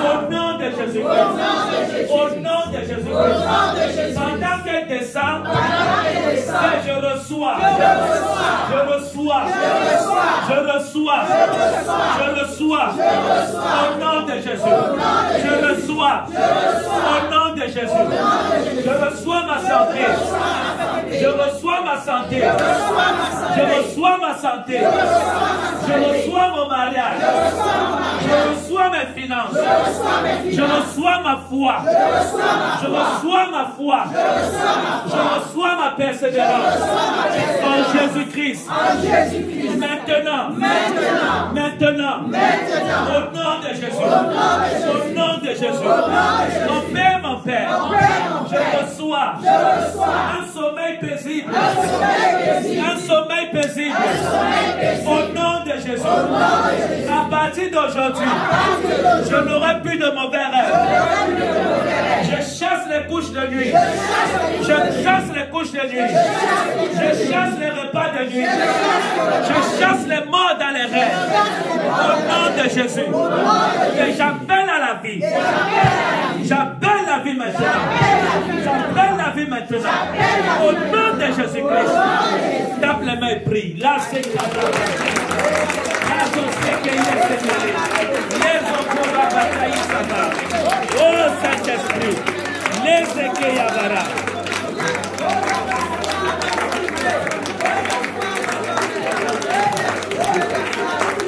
Au nom de Jésus-Christ. Au nom de Jésus-Christ. Pendant qu'elle descend, je reçois. Au nom de Jésus. Je reçois. Au nom de Jésus. Je reçois ma santé. Je reçois ma santé. Je reçois ma santé. Je reçois mon mariage. Je reçois mes finances. Je reçois ma foi. Je reçois ma foi. Je reçois ma persévérance. En Jésus-Christ. Maintenant. Au nom de Jésus. Au nom de Jésus. Mon Père. Je reçois un sommeil paisible. Un sommeil paisible. Au nom de Jésus. À partir d'aujourd'hui, je n'aurai plus de mauvais rêves. Je chasse les couches de nuit. Je chasse les couches de nuit. Je chasse les repas de nuit. Je chasse les morts dans les rêves. Au nom de Jésus. Et j'appelle à la vie. J'appelle la vie maintenant. J'appelle la vie maintenant. Au nom de Jésus-Christ. Tape les mains et prie. Là, c'est la oh Saint-Esprit, les Ekeyabara.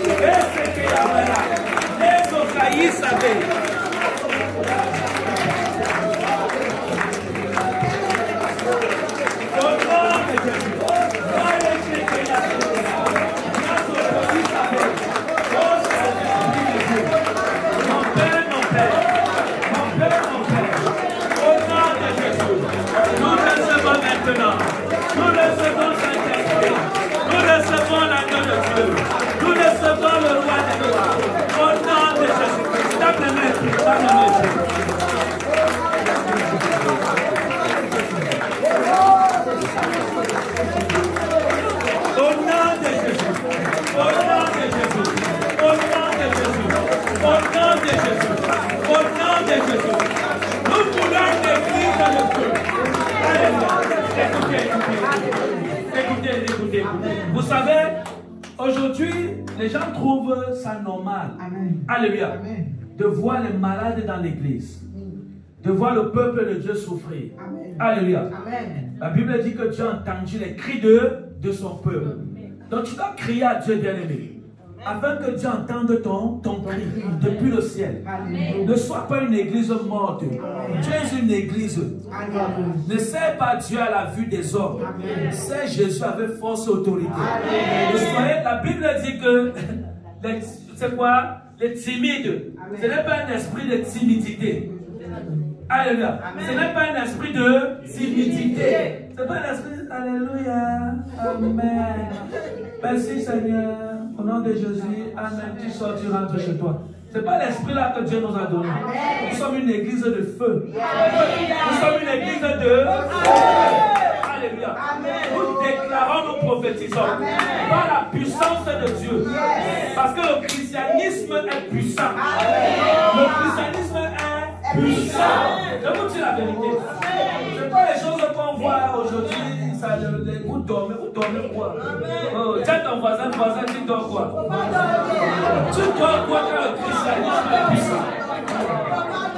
Les Ekeyabara, les Okaïsabé. Au nom de Jésus. Nous recevons Saint-Esprit. Nous recevons l'agneau de Dieu. Nous recevons le roi des rois. Au nom de Jésus-Christ. Tape les mains. Au nom de Jésus. Au nom de Jésus. Au nom de Jésus. Au nom de Jésus. Au nom de Jésus. Nous voulons une église dans le feu. Alléluia. Écoutez. Vous savez, aujourd'hui, les gens trouvent ça normal. Amen. Alléluia. Amen. De voir les malades dans l'église. De voir le peuple de Dieu souffrir. Amen. Alléluia. Amen. La Bible dit que Dieu a entendu les cris de son peuple. Donc tu dois crier à Dieu, bien-aimé. Afin que Dieu entende ton cri depuis le ciel. Amen. Ne sois pas une église morte. Tu es une église. Amen. Ne sers pas Dieu à la vue des hommes. Sers Jésus avec force et autorité. Soyez, la Bible dit que c'est quoi? Les timides. Ce n'est pas un esprit de timidité. Alléluia. Ce n'est pas un esprit de timidité. Ce n'est pas un esprit. Alléluia. Amen. Merci Seigneur. Au nom de Jésus. Amen. Tu sors, tu rentres chez toi. Ce n'est pas l'esprit là que Dieu nous a donné. Nous sommes une église de feu. Nous sommes une église de feu. Alléluia. Nous déclarons, nous prophétisons par la puissance de Dieu. Parce que le christianisme est puissant. Le christianisme est puissant. Je vous dis la vérité. Ce n'est pas les choses qu'on voit aujourd'hui. Vous dormez quoi? Oh, tiens ton voisin, tu dors quoi? Tu dors quoi quand le christianisme est puissant?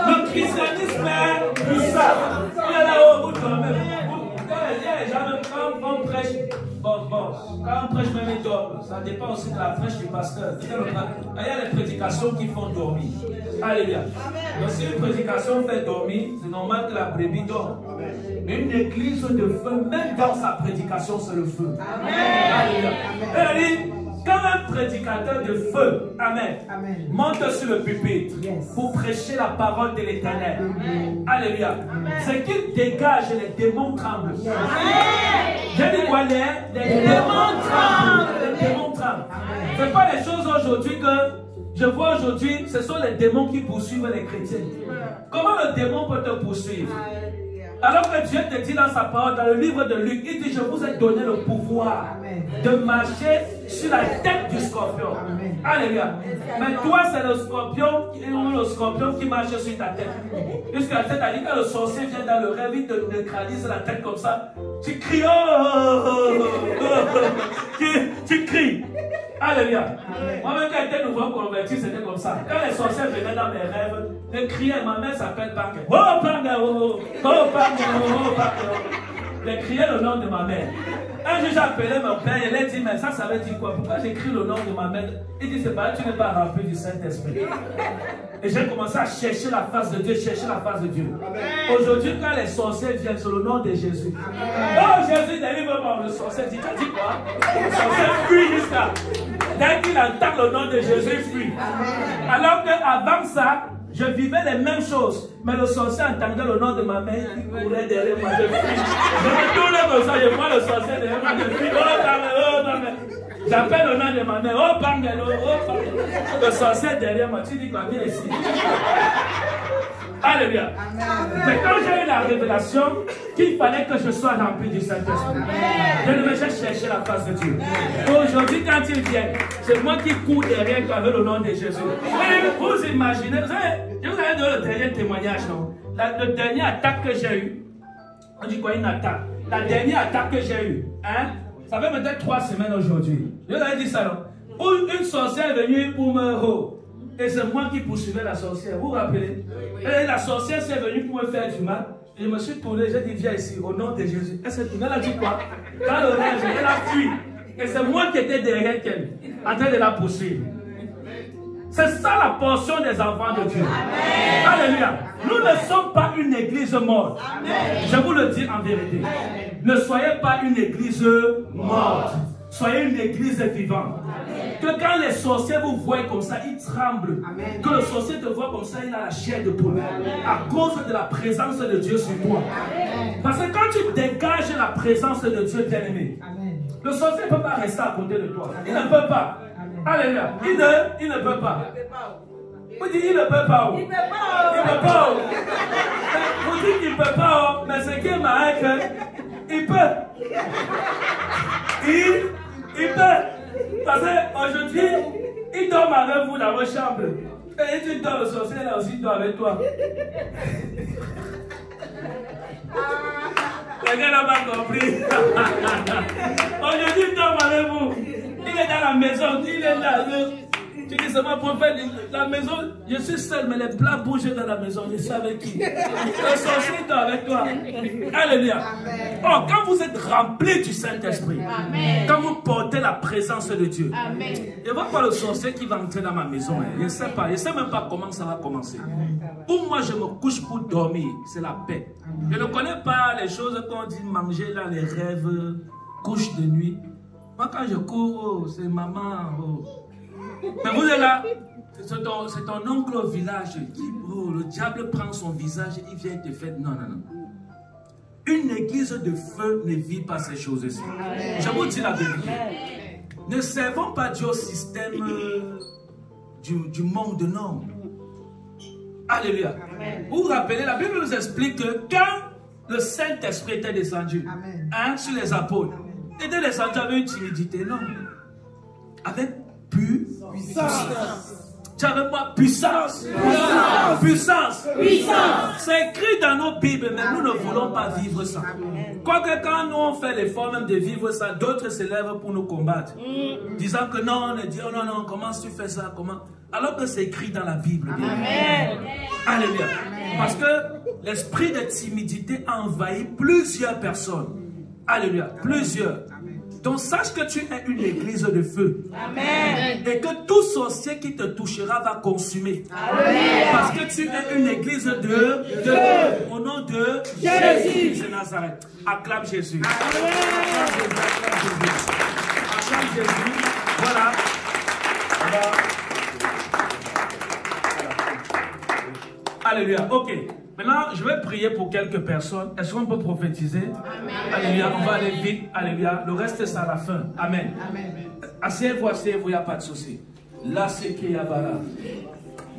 Le christianisme est puissant. Il est là-haut, vous dormez. Quand on prêche, quand on prêche même ils dorment. Ça dépend aussi de la prêche du pasteur. Il y a les prédications qui font dormir. Alléluia. Donc si une prédication fait dormir, c'est normal que la brebis dorme. Mais une église de feu, même dans sa prédication, c'est le feu. Alléluia. Quand un prédicateur de feu, amen, Amen. monte sur le pupitre Yes. pour prêcher la parole de l'Éternel, Amen. alléluia, c'est qu'il dégage les démons tremblent. J'ai dit quoi, les démons tremblent. Les démons tremblent. Ce n'est pas les choses aujourd'hui que je vois aujourd'hui, ce sont les démons qui poursuivent les chrétiens. Comment le démon peut te poursuivre? Alors que Dieu te dit dans sa parole, dans le livre de Luc, il dit, je vous ai donné le pouvoir de marcher sur la tête du scorpion. Alléluia. Mais toi, c'est le scorpion qui marche sur ta tête. Puisque la tête a dit, quand le sorcier vient dans le rêve, il te neutralise la tête comme ça. Tu cries, tu cries. Alléluia. Moi-même, quand j'étais nouveau converti, c'était comme ça. Quand les sorciers venaient dans mes rêves, je criais, ma mère s'appelle Bangé. Oh, Bangé, oh, Bangé, oh, Bangé. Je criais le nom de ma mère. Un jour, j'ai appelé mon père, il a dit, mais ça veut dire quoi? Pourquoi j'écris le nom de ma mère? Il dit, c'est pas, tu n'es pas rempli du Saint-Esprit. Et j'ai commencé à chercher la face de Dieu, chercher la face de Dieu. Aujourd'hui, quand les sorciers viennent sur le nom de Jésus, oh Jésus, délivre-moi. Le sorcier dit, t'as dit quoi? Le sorcier fuit jusqu'à. Dès qu'il entend le nom de Jésus, il fuit. Alors qu'avant ça, je vivais les mêmes choses. Mais le sorcier entendait le nom de ma mère, il courait derrière moi, je fuis. Je me tourne comme ça, je vois le sorcier derrière moi, je fuis. Oh, non, mais. J'appelle le nom de ma mère, oh Bangelo, oh Bangelo. Le sorcier derrière moi, tu dis quoi, viens ici. Alléluia. Mais quand j'ai eu la révélation qu'il fallait que je sois rempli du Saint-Esprit, je devais chercher la face de Dieu. Aujourd'hui, quand ils viennent, c'est moi qui cours derrière avec le nom de Jésus. Et vous imaginez, je vous avais donné le dernier témoignage, non? La dernière attaque que j'ai eue, on dit quoi, une attaque? La dernière attaque que j'ai eue, hein? Ça fait peut-être 3 semaines aujourd'hui. Je vous avais dit ça, non? Où une sorcière est venue pour me et c'est moi qui poursuivais la sorcière. Vous vous rappelez? Et la sorcière est venue pour me faire du mal. Et je me suis tourné, j'ai dit, viens ici, au nom de Jésus. Elle s'est tournée, elle a dit quoi? Dans le rêve, elle a fui. Et c'est moi qui étais derrière elle, en train de la poursuivre. C'est ça la portion des enfants de Dieu. Amen. Alléluia. Nous ne sommes pas une église morte. Amen. Je vous le dis en vérité. Amen. Ne soyez pas une église morte. Soyez une église vivante. Amen. Que quand les sorciers vous voient comme ça, ils tremblent. Amen. Que le sorcier te voit comme ça, il a la chair de poule. À cause de la présence de Dieu sur toi. Amen. Parce que quand tu dégages la présence de Dieu, bien-aimé, le sorcier ne peut pas rester à côté de toi. Il ne peut pas. Alléluia. Il ne peut pas. Vous dites il ne peut pas. Il ne peut pas. Vous dites qu'il ne peut pas. Mais ce qui est marrant, il peut. Il peut. Parce qu'aujourd'hui, il dort avec vous dans votre chambre. Et tu dors, le sorcier là aussi dort avec toi. Les gars n'ont pas compris. Aujourd'hui, il dort avec vous. Il est dans la maison, il est là. Tu dis, c'est mon prophète, la maison, je suis seul, mais les plats bougent dans la maison, je suis avec qui? Le sorcier est avec toi. Alléluia. Oh, quand vous êtes rempli du Saint-Esprit, quand vous portez la présence de Dieu, je ne vois pas le sorcier qui va entrer dans ma maison. Je ne sais pas, je ne sais même pas comment ça va commencer. Pour moi, je me couche pour dormir, c'est la paix. Je ne connais pas les choses qu'on dit manger, là, les rêves, couche de nuit. Moi, quand je cours, oh, c'est maman. Oh. Mais vous êtes là, c'est ton oncle au village qui, oh, le diable prend son visage et il vient te faire. Non, non, non. Une église de feu ne vit pas ces choses-ci. Je vous dis la vérité. Ne servons pas Dieu au système du monde, non. Alléluia. Vous vous rappelez, la Bible nous explique que quand le Saint-Esprit était descendu hein, sur les apôtres, il était descendu avec une timidité, non. Avec puissance. Tu as avec moi puissance. Puissance. C'est écrit dans nos Bibles, mais nous ne voulons pas vivre ça. Quoique quand nous on fait l'effort même de vivre ça, d'autres se lèvent pour nous combattre. Disant que non, on dit oh non, non, comment tu fais ça, comment? Alors que c'est écrit dans la Bible. Amen. Alléluia. Parce que l'esprit de timidité a envahi plusieurs personnes. Alléluia. Plusieurs. Donc sache que tu es une église de feu. Amen. Et que tout sorcier qui te touchera va consumer. Amen. Parce que tu es une église de feu. Au nom de Jésus de Nazareth. Acclame Jésus. Acclame Jésus. Acclame Jésus. Voilà. Alléluia. Ok. Maintenant, je vais prier pour quelques personnes. Est-ce qu'on peut prophétiser? Amen. Alléluia. On va aller vite. Alléluia. Le reste, c'est à la fin. Amen. Amen. Asseyez-vous, asseyez-vous, il n'y a pas de souci. Là, c'est qu'il y a bala.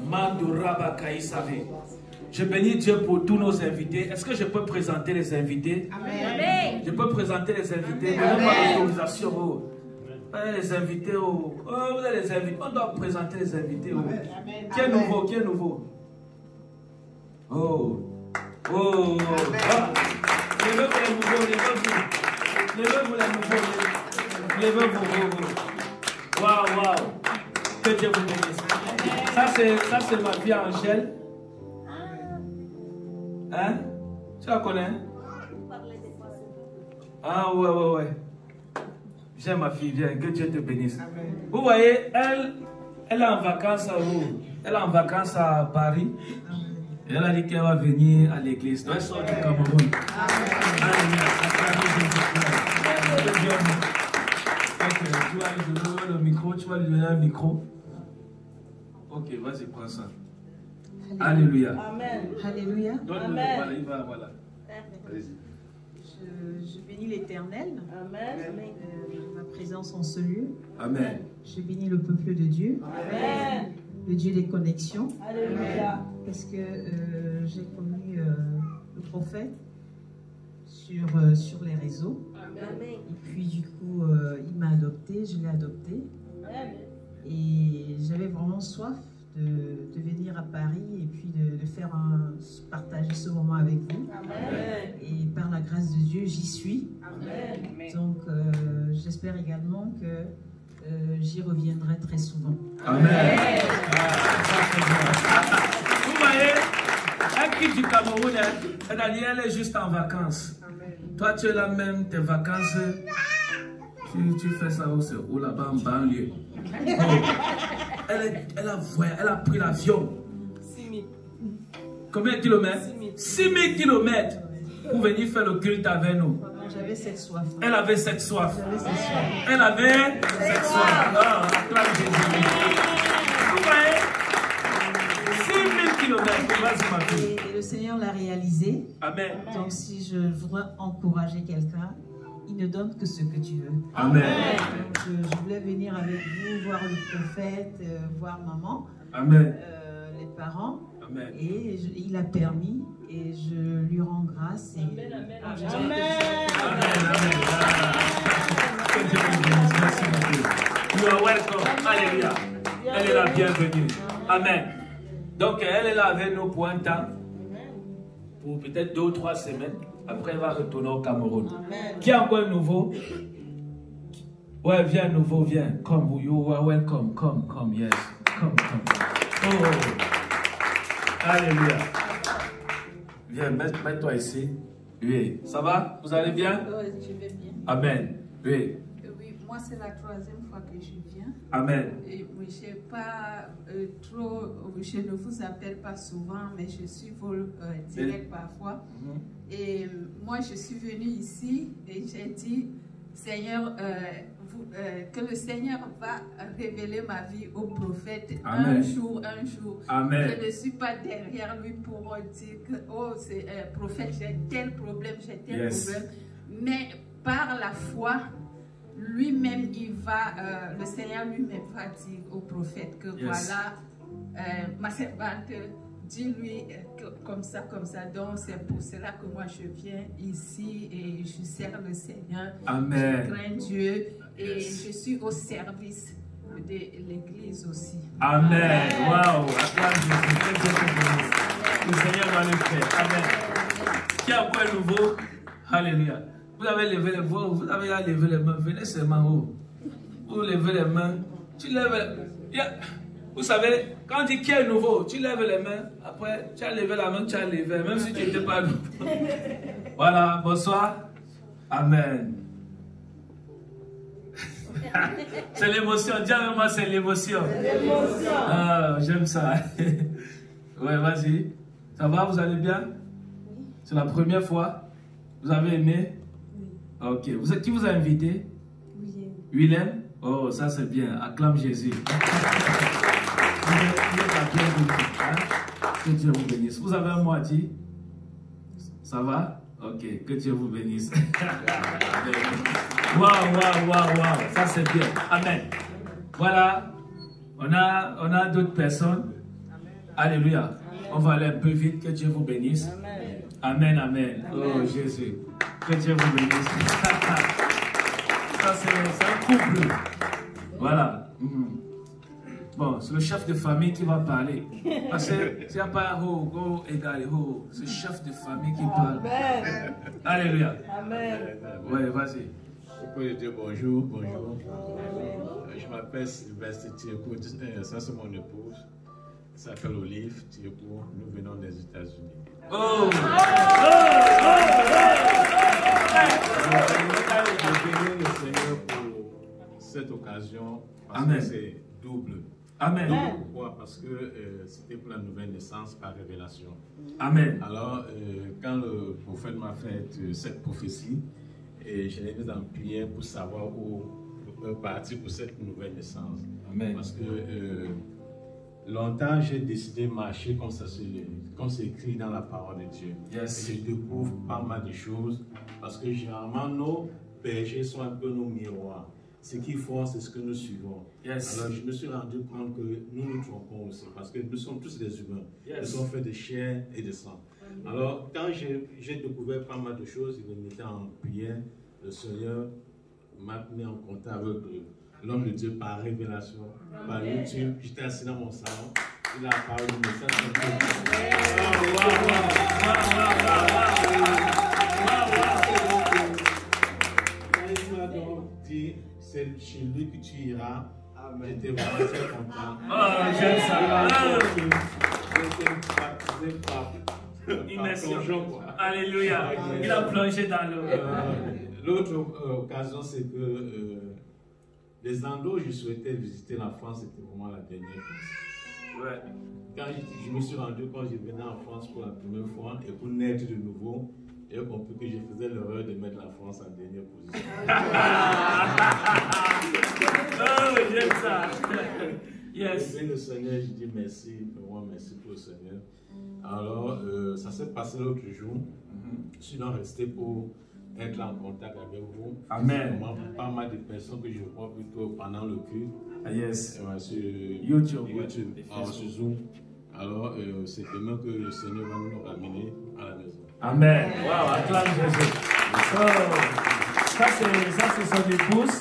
Mandoraba Kaïsave. Je bénis Dieu pour tous nos invités. Est-ce que je peux présenter les invités? Amen. Je peux présenter les invités. Donnez-moi l'autorisation. Oh. Les invités. Oh. Oh, vous avez les invités. On doit présenter les invités. Oh. Amen. Qui est nouveau? Qui est nouveau? Oh. Oh. Ah. Levez-vous les nouveaux. Levez-vous. Levez-vous les nouveaux. Levez-vous. Waouh, waouh. Que Dieu vous bénisse. Ça, c'est ma fille Angèle. Hein? Tu la connais? Ah ouais. J'aime ma fille, viens, que Dieu te bénisse. Amen. Vous voyez, elle est en vacances à où? Elle est en vacances à Paris. Amen. Et elle a dit qu'elle va venir à l'église. Donc elle sort du Cameroun. Alléluia. Tu vas lui donner le micro, tu vas lui donner un micro. Ok, vas-y, prends ça. Alléluia. Amen. Alléluia. Amen. Voilà, il va, voilà. Je bénis l'Éternel. Amen. Ma présence en ce lieu. Amen. Je bénis le peuple de Dieu. Amen. Le Dieu des connexions. Alléluia. Parce que j'ai connu le prophète sur les réseaux. Amen. Et puis du coup, il m'a adopté, je l'ai adopté. Amen. Et j'avais vraiment soif de venir à Paris et puis de faire partager ce moment avec vous. Amen. Et par la grâce de Dieu, j'y suis. Amen. Donc, j'espère également que j'y reviendrai très souvent. Amen. Vous voyez, elle quitte du Cameroun, elle est juste en vacances. Amen. Toi, tu es là même, tes vacances, tu fais ça où là-bas en banlieue. Elle a pris l'avion. 6 000. Combien de kilomètres? 6 000 kilomètres pour venir faire le culte avec nous. J'avais cette soif. Elle avait cette soif. Elle avait cette soif. Ah, acclame Jésus. Vous voyez? 6 000 kilomètres. Vas-y, ma fille. Et le Seigneur l'a réalisé. Amen. Donc, si je voudrais encourager quelqu'un, il ne donne que ce que tu veux. Amen. Donc, je voulais venir avec vous, voir le prophète, voir maman. Amen. Les parents. Amen. Et il a permis et je lui rends grâce. Et amen. Amen. Amen. Merci beaucoup. You are welcome. Alléluia. Elle est la bienvenue. Amen. Donc, elle est là avec nous pour un temps. Pour peut-être 2 ou 3 semaines. Après, elle va retourner au Cameroun. Amen. Qui est encore nouveau? Ouais, viens nouveau, viens. Come, you are welcome. Come, yes. Come. Oh. Alléluia. Viens, mets-toi ici. Oui. Ça va? Vous allez bien? Oui, je vais bien. Amen. Oui. Oui, moi, c'est la 3e fois que je viens. Amen. Et oui, je ne vous appelle pas souvent, mais je suis direct parfois. Et moi, je suis venue ici et j'ai dit, Seigneur, que le Seigneur va révéler ma vie au prophète. Amen. Un jour. Amen. Je ne suis pas derrière lui pour dire que, oh, c'est prophète, j'ai tel problème, problème. Mais par la foi, lui-même, le Seigneur lui-même va dire au prophète que voilà, ma servante, dis-lui comme ça. Donc, c'est pour cela que moi, je viens ici et je sers le Seigneur. Amen. Je crains Dieu et je suis au service de l'Église aussi. Amen. Waouh. Le Seigneur va le faire. Amen. Qui a quoi de nouveau? Alléluia. Vous avez levé les mains, vous avez levé les mains. Venez seulement haut. Vous levez les mains. Tu lèves les mains. Vous savez, quand on dit qui est nouveau, tu lèves les mains. Après, tu as levé la main, tu as levé. Même si tu n'étais pas nouveau. Voilà, bonsoir. Amen. C'est l'émotion. Dis avec moi, c'est l'émotion. Ah, j'aime ça. Ouais, vas-y. Ça va, vous allez bien? C'est la première fois? Vous avez aimé? Oui. Ok. Qui vous a invité? Willem. Oh, ça c'est bien. Acclame Jésus. Vous êtes la bienvenue. Hein? Que Dieu vous bénisse. Vous avez un mot à dire? Ça va? Ok, que Dieu vous bénisse. Waouh. Ça c'est bien. Amen. Voilà. On a d'autres personnes. Alléluia. On va aller un peu vite. Que Dieu vous bénisse. Amen. Oh Jésus. Que Dieu vous bénisse. Ça c'est un couple. Voilà. Bon, c'est le chef de famille qui va parler. Parce que s'il n'y a pas ho égal ho, c'est le chef de famille qui parle. Amen. Alléluia. Amen. Ouais, vas-y. Je peux dire bonjour. Je m'appelle Sylvestre Thiekou. Ça, c'est mon épouse. Elle s'appelle Olive Thiekou. Nous venons des États-Unis. Oh! Je bénis le Seigneur pour cette occasion. Parce Amen. que c'est double. Amen. Double pourquoi? Parce que c'était pour la nouvelle naissance par révélation. Amen. Alors, quand le prophète m'a fait cette prophétie, et je l'ai mis en prière pour savoir où partir pour cette nouvelle naissance. Amen. Parce que longtemps, j'ai décidé de marcher comme c'est écrit dans la parole de Dieu. Yes. Et je découvre pas mal de choses. Parce que généralement, nos bergers sont un peu nos miroirs. Ce qu'ils font, c'est ce que nous suivons. Yes. Alors, je me suis rendu compte que nous nous trompons aussi. Parce que nous sommes tous des humains. Yes. Nous sommes faits de chair et de sang. Alors, quand j'ai découvert pas mal de choses, il me mettait en prière, le Seigneur m'a mis en contact avec l'homme de Dieu par révélation, par YouTube. J'étais assis dans mon salon, il a parlé de message. Il m'a donc dit, c'est chez lui que tu iras. J'étais vraiment très content. Oh, j'aime ça. J'étais baptisé par plongeon, quoi. Alléluia. Il a plongé dans l'eau. L'autre occasion, c'est que les endroits où je souhaitais visiter la France, c'était vraiment la dernière place. Ouais. Quand je me suis rendu compte, je venais en France pour la première fois et pour naître de nouveau, j'ai compris que je faisais l'erreur de mettre la France en dernière position. Oh, j'aime ça. Yes. Et le Seigneur, je dis merci, vraiment merci pour le Seigneur. Alors, ça s'est passé l'autre jour. Je suis donc resté pour être en contact avec vous. Amen. Pas mal de personnes que je vois plutôt pendant le culte. Yes. Sur YouTube. Sur Zoom. Alors, c'est demain que le Seigneur va nous ramener à la maison. Amen. Wow, acclame Jésus. Oh, ça c'est son épouse.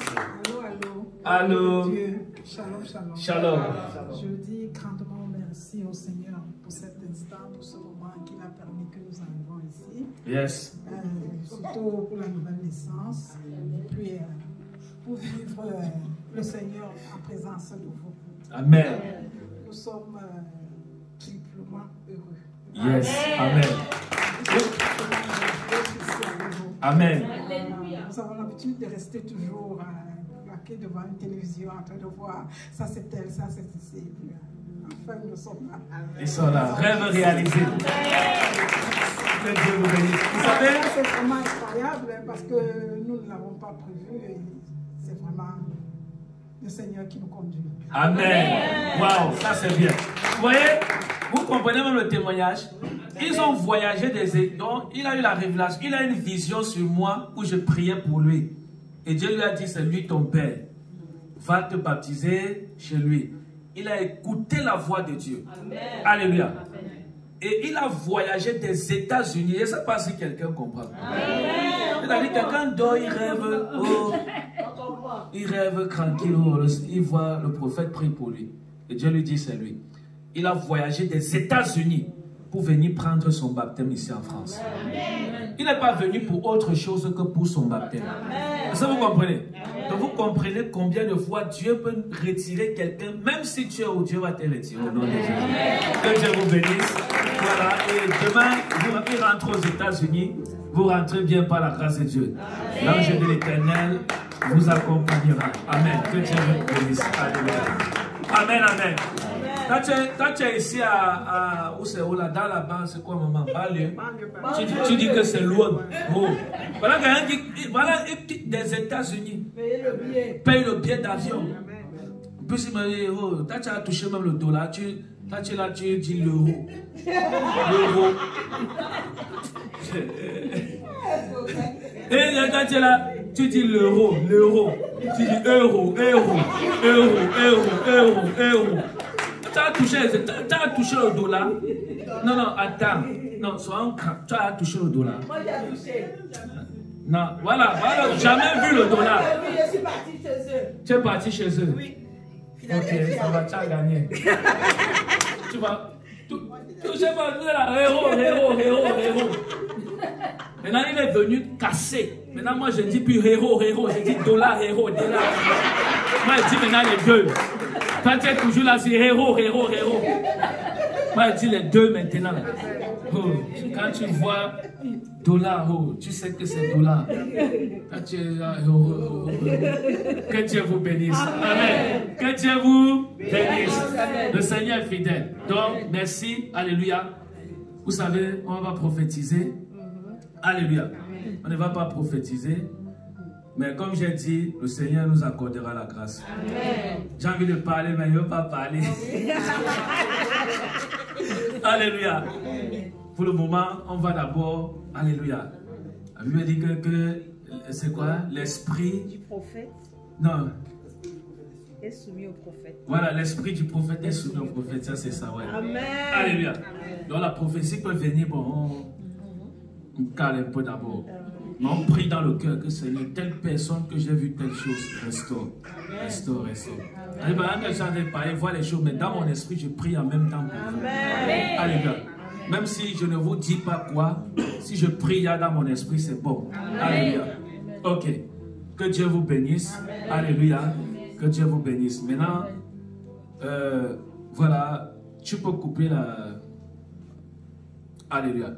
Allô. Dieu. Shalom, shalom. Shalom. Je dis grandement merci au Seigneur pour cet instant, pour ce moment qu'il a permis que nous arrivions ici. Yes. Surtout pour la nouvelle naissance. Et puis pour vivre le Seigneur en présence de vous. Amen. Nous sommes triplement heureux. Yes. Amen. Amen. Nous avons l'habitude de rester toujours devant une télévision en train de voir ça c'est tel, ça c'est ceci. Enfin, nous sommes là. Ils sont là. Rêve réalisé. Que Dieu vous bénisse. Vous savez, c'est vraiment incroyable parce que nous ne l'avons pas prévu et c'est vraiment le Seigneur qui nous conduit. Amen. Waouh, ça c'est bien. Vous voyez, vous comprenez même le témoignage. Ils ont voyagé donc il a eu la révélation, il a une vision sur moi où je priais pour lui. Et Dieu lui a dit, c'est lui ton père. Va te baptiser chez lui. Il a écouté la voix de Dieu. Amen. Alléluia. Amen. Et il a voyagé des États-Unis. Je ne sais pas si quelqu'un comprend. C'est-à-dire quelqu'un dort, il rêve. Oh, il rêve tranquille. Il voit le prophète prier pour lui. Et Dieu lui dit, c'est lui. Il a voyagé des États-Unis pour venir prendre son baptême ici en France. Amen. Il n'est pas venu pour autre chose que pour son baptême. Ça vous comprenez? Donc vous comprenez combien de fois Dieu peut retirer quelqu'un, même si tu es où Dieu va te retirer au nom de Jésus. Que Dieu vous bénisse. Voilà. Et demain, vous rentrez aux États-Unis, vous rentrez bien par la grâce de Dieu. L'ange de l'Éternel vous accompagnera. Amen. Que Dieu vous bénisse. Alléluia. Amen, amen. Quand tu es ici où c'est où là, dans la banque, c'est quoi maman? Banlieue. Tu dis que c'est loin. Oh. Voilà quelqu'un qui, des États-Unis, paye le billet d'avion. En plus, il m'a dit, oh, tu as touché même le dollar, tu dis l'euro. L'euro. Et quand tu es là, tu dis l'euro. Tu dis euro. Tu as touché le dollar. Non, attends. Non, sois tu as touché le dollar. Moi, j'ai touché. Non, voilà, jamais vu le dollar. Je suis partie chez eux. Tu es parti chez eux? Oui. Ok, ça va, tu as gagné. Tu vas. Tu sais pas, héros. Maintenant, il est venu casser. Maintenant, moi, je dis plus héros. Je dis dollar. Moi, je dis maintenant les deux. Quand tu es toujours là, c'est héros. Moi, je dis les deux maintenant. Oh, quand tu vois dollar, tu sais que c'est dollar. Quand tu es là, que Dieu vous bénisse. Amen. Que Dieu vous bénisse. Le Seigneur est fidèle. Donc, merci. Alléluia. Vous savez, on va prophétiser. Alléluia. On ne va pas prophétiser. Mais comme j'ai dit, le Seigneur nous accordera la grâce. J'ai envie de parler, mais je ne veux pas parler. Alléluia. Pour le moment, on va d'abord, alléluia. La Bible dit que c'est quoi? L'esprit du prophète. Non. Est soumis au prophète. Voilà, l'esprit du prophète est soumis au prophète, ça c'est ça, ouais. Amen. Alléluia. Donc la prophétie peut venir, bon, on calme un peu d'abord. Mais on prie dans le cœur que Seigneur, telle personne que j'ai vu telle chose, restaure. Alléluia. Quand j'en ai parlé, voir les choses, mais dans mon esprit, je prie en même temps pour vous. Alléluia. Même si je ne vous dis pas quoi, si je prie dans mon esprit, c'est bon. Alléluia. Ok. Que Dieu vous bénisse. Alléluia. Que Dieu vous bénisse. Maintenant, voilà, tu peux couper la... Alléluia.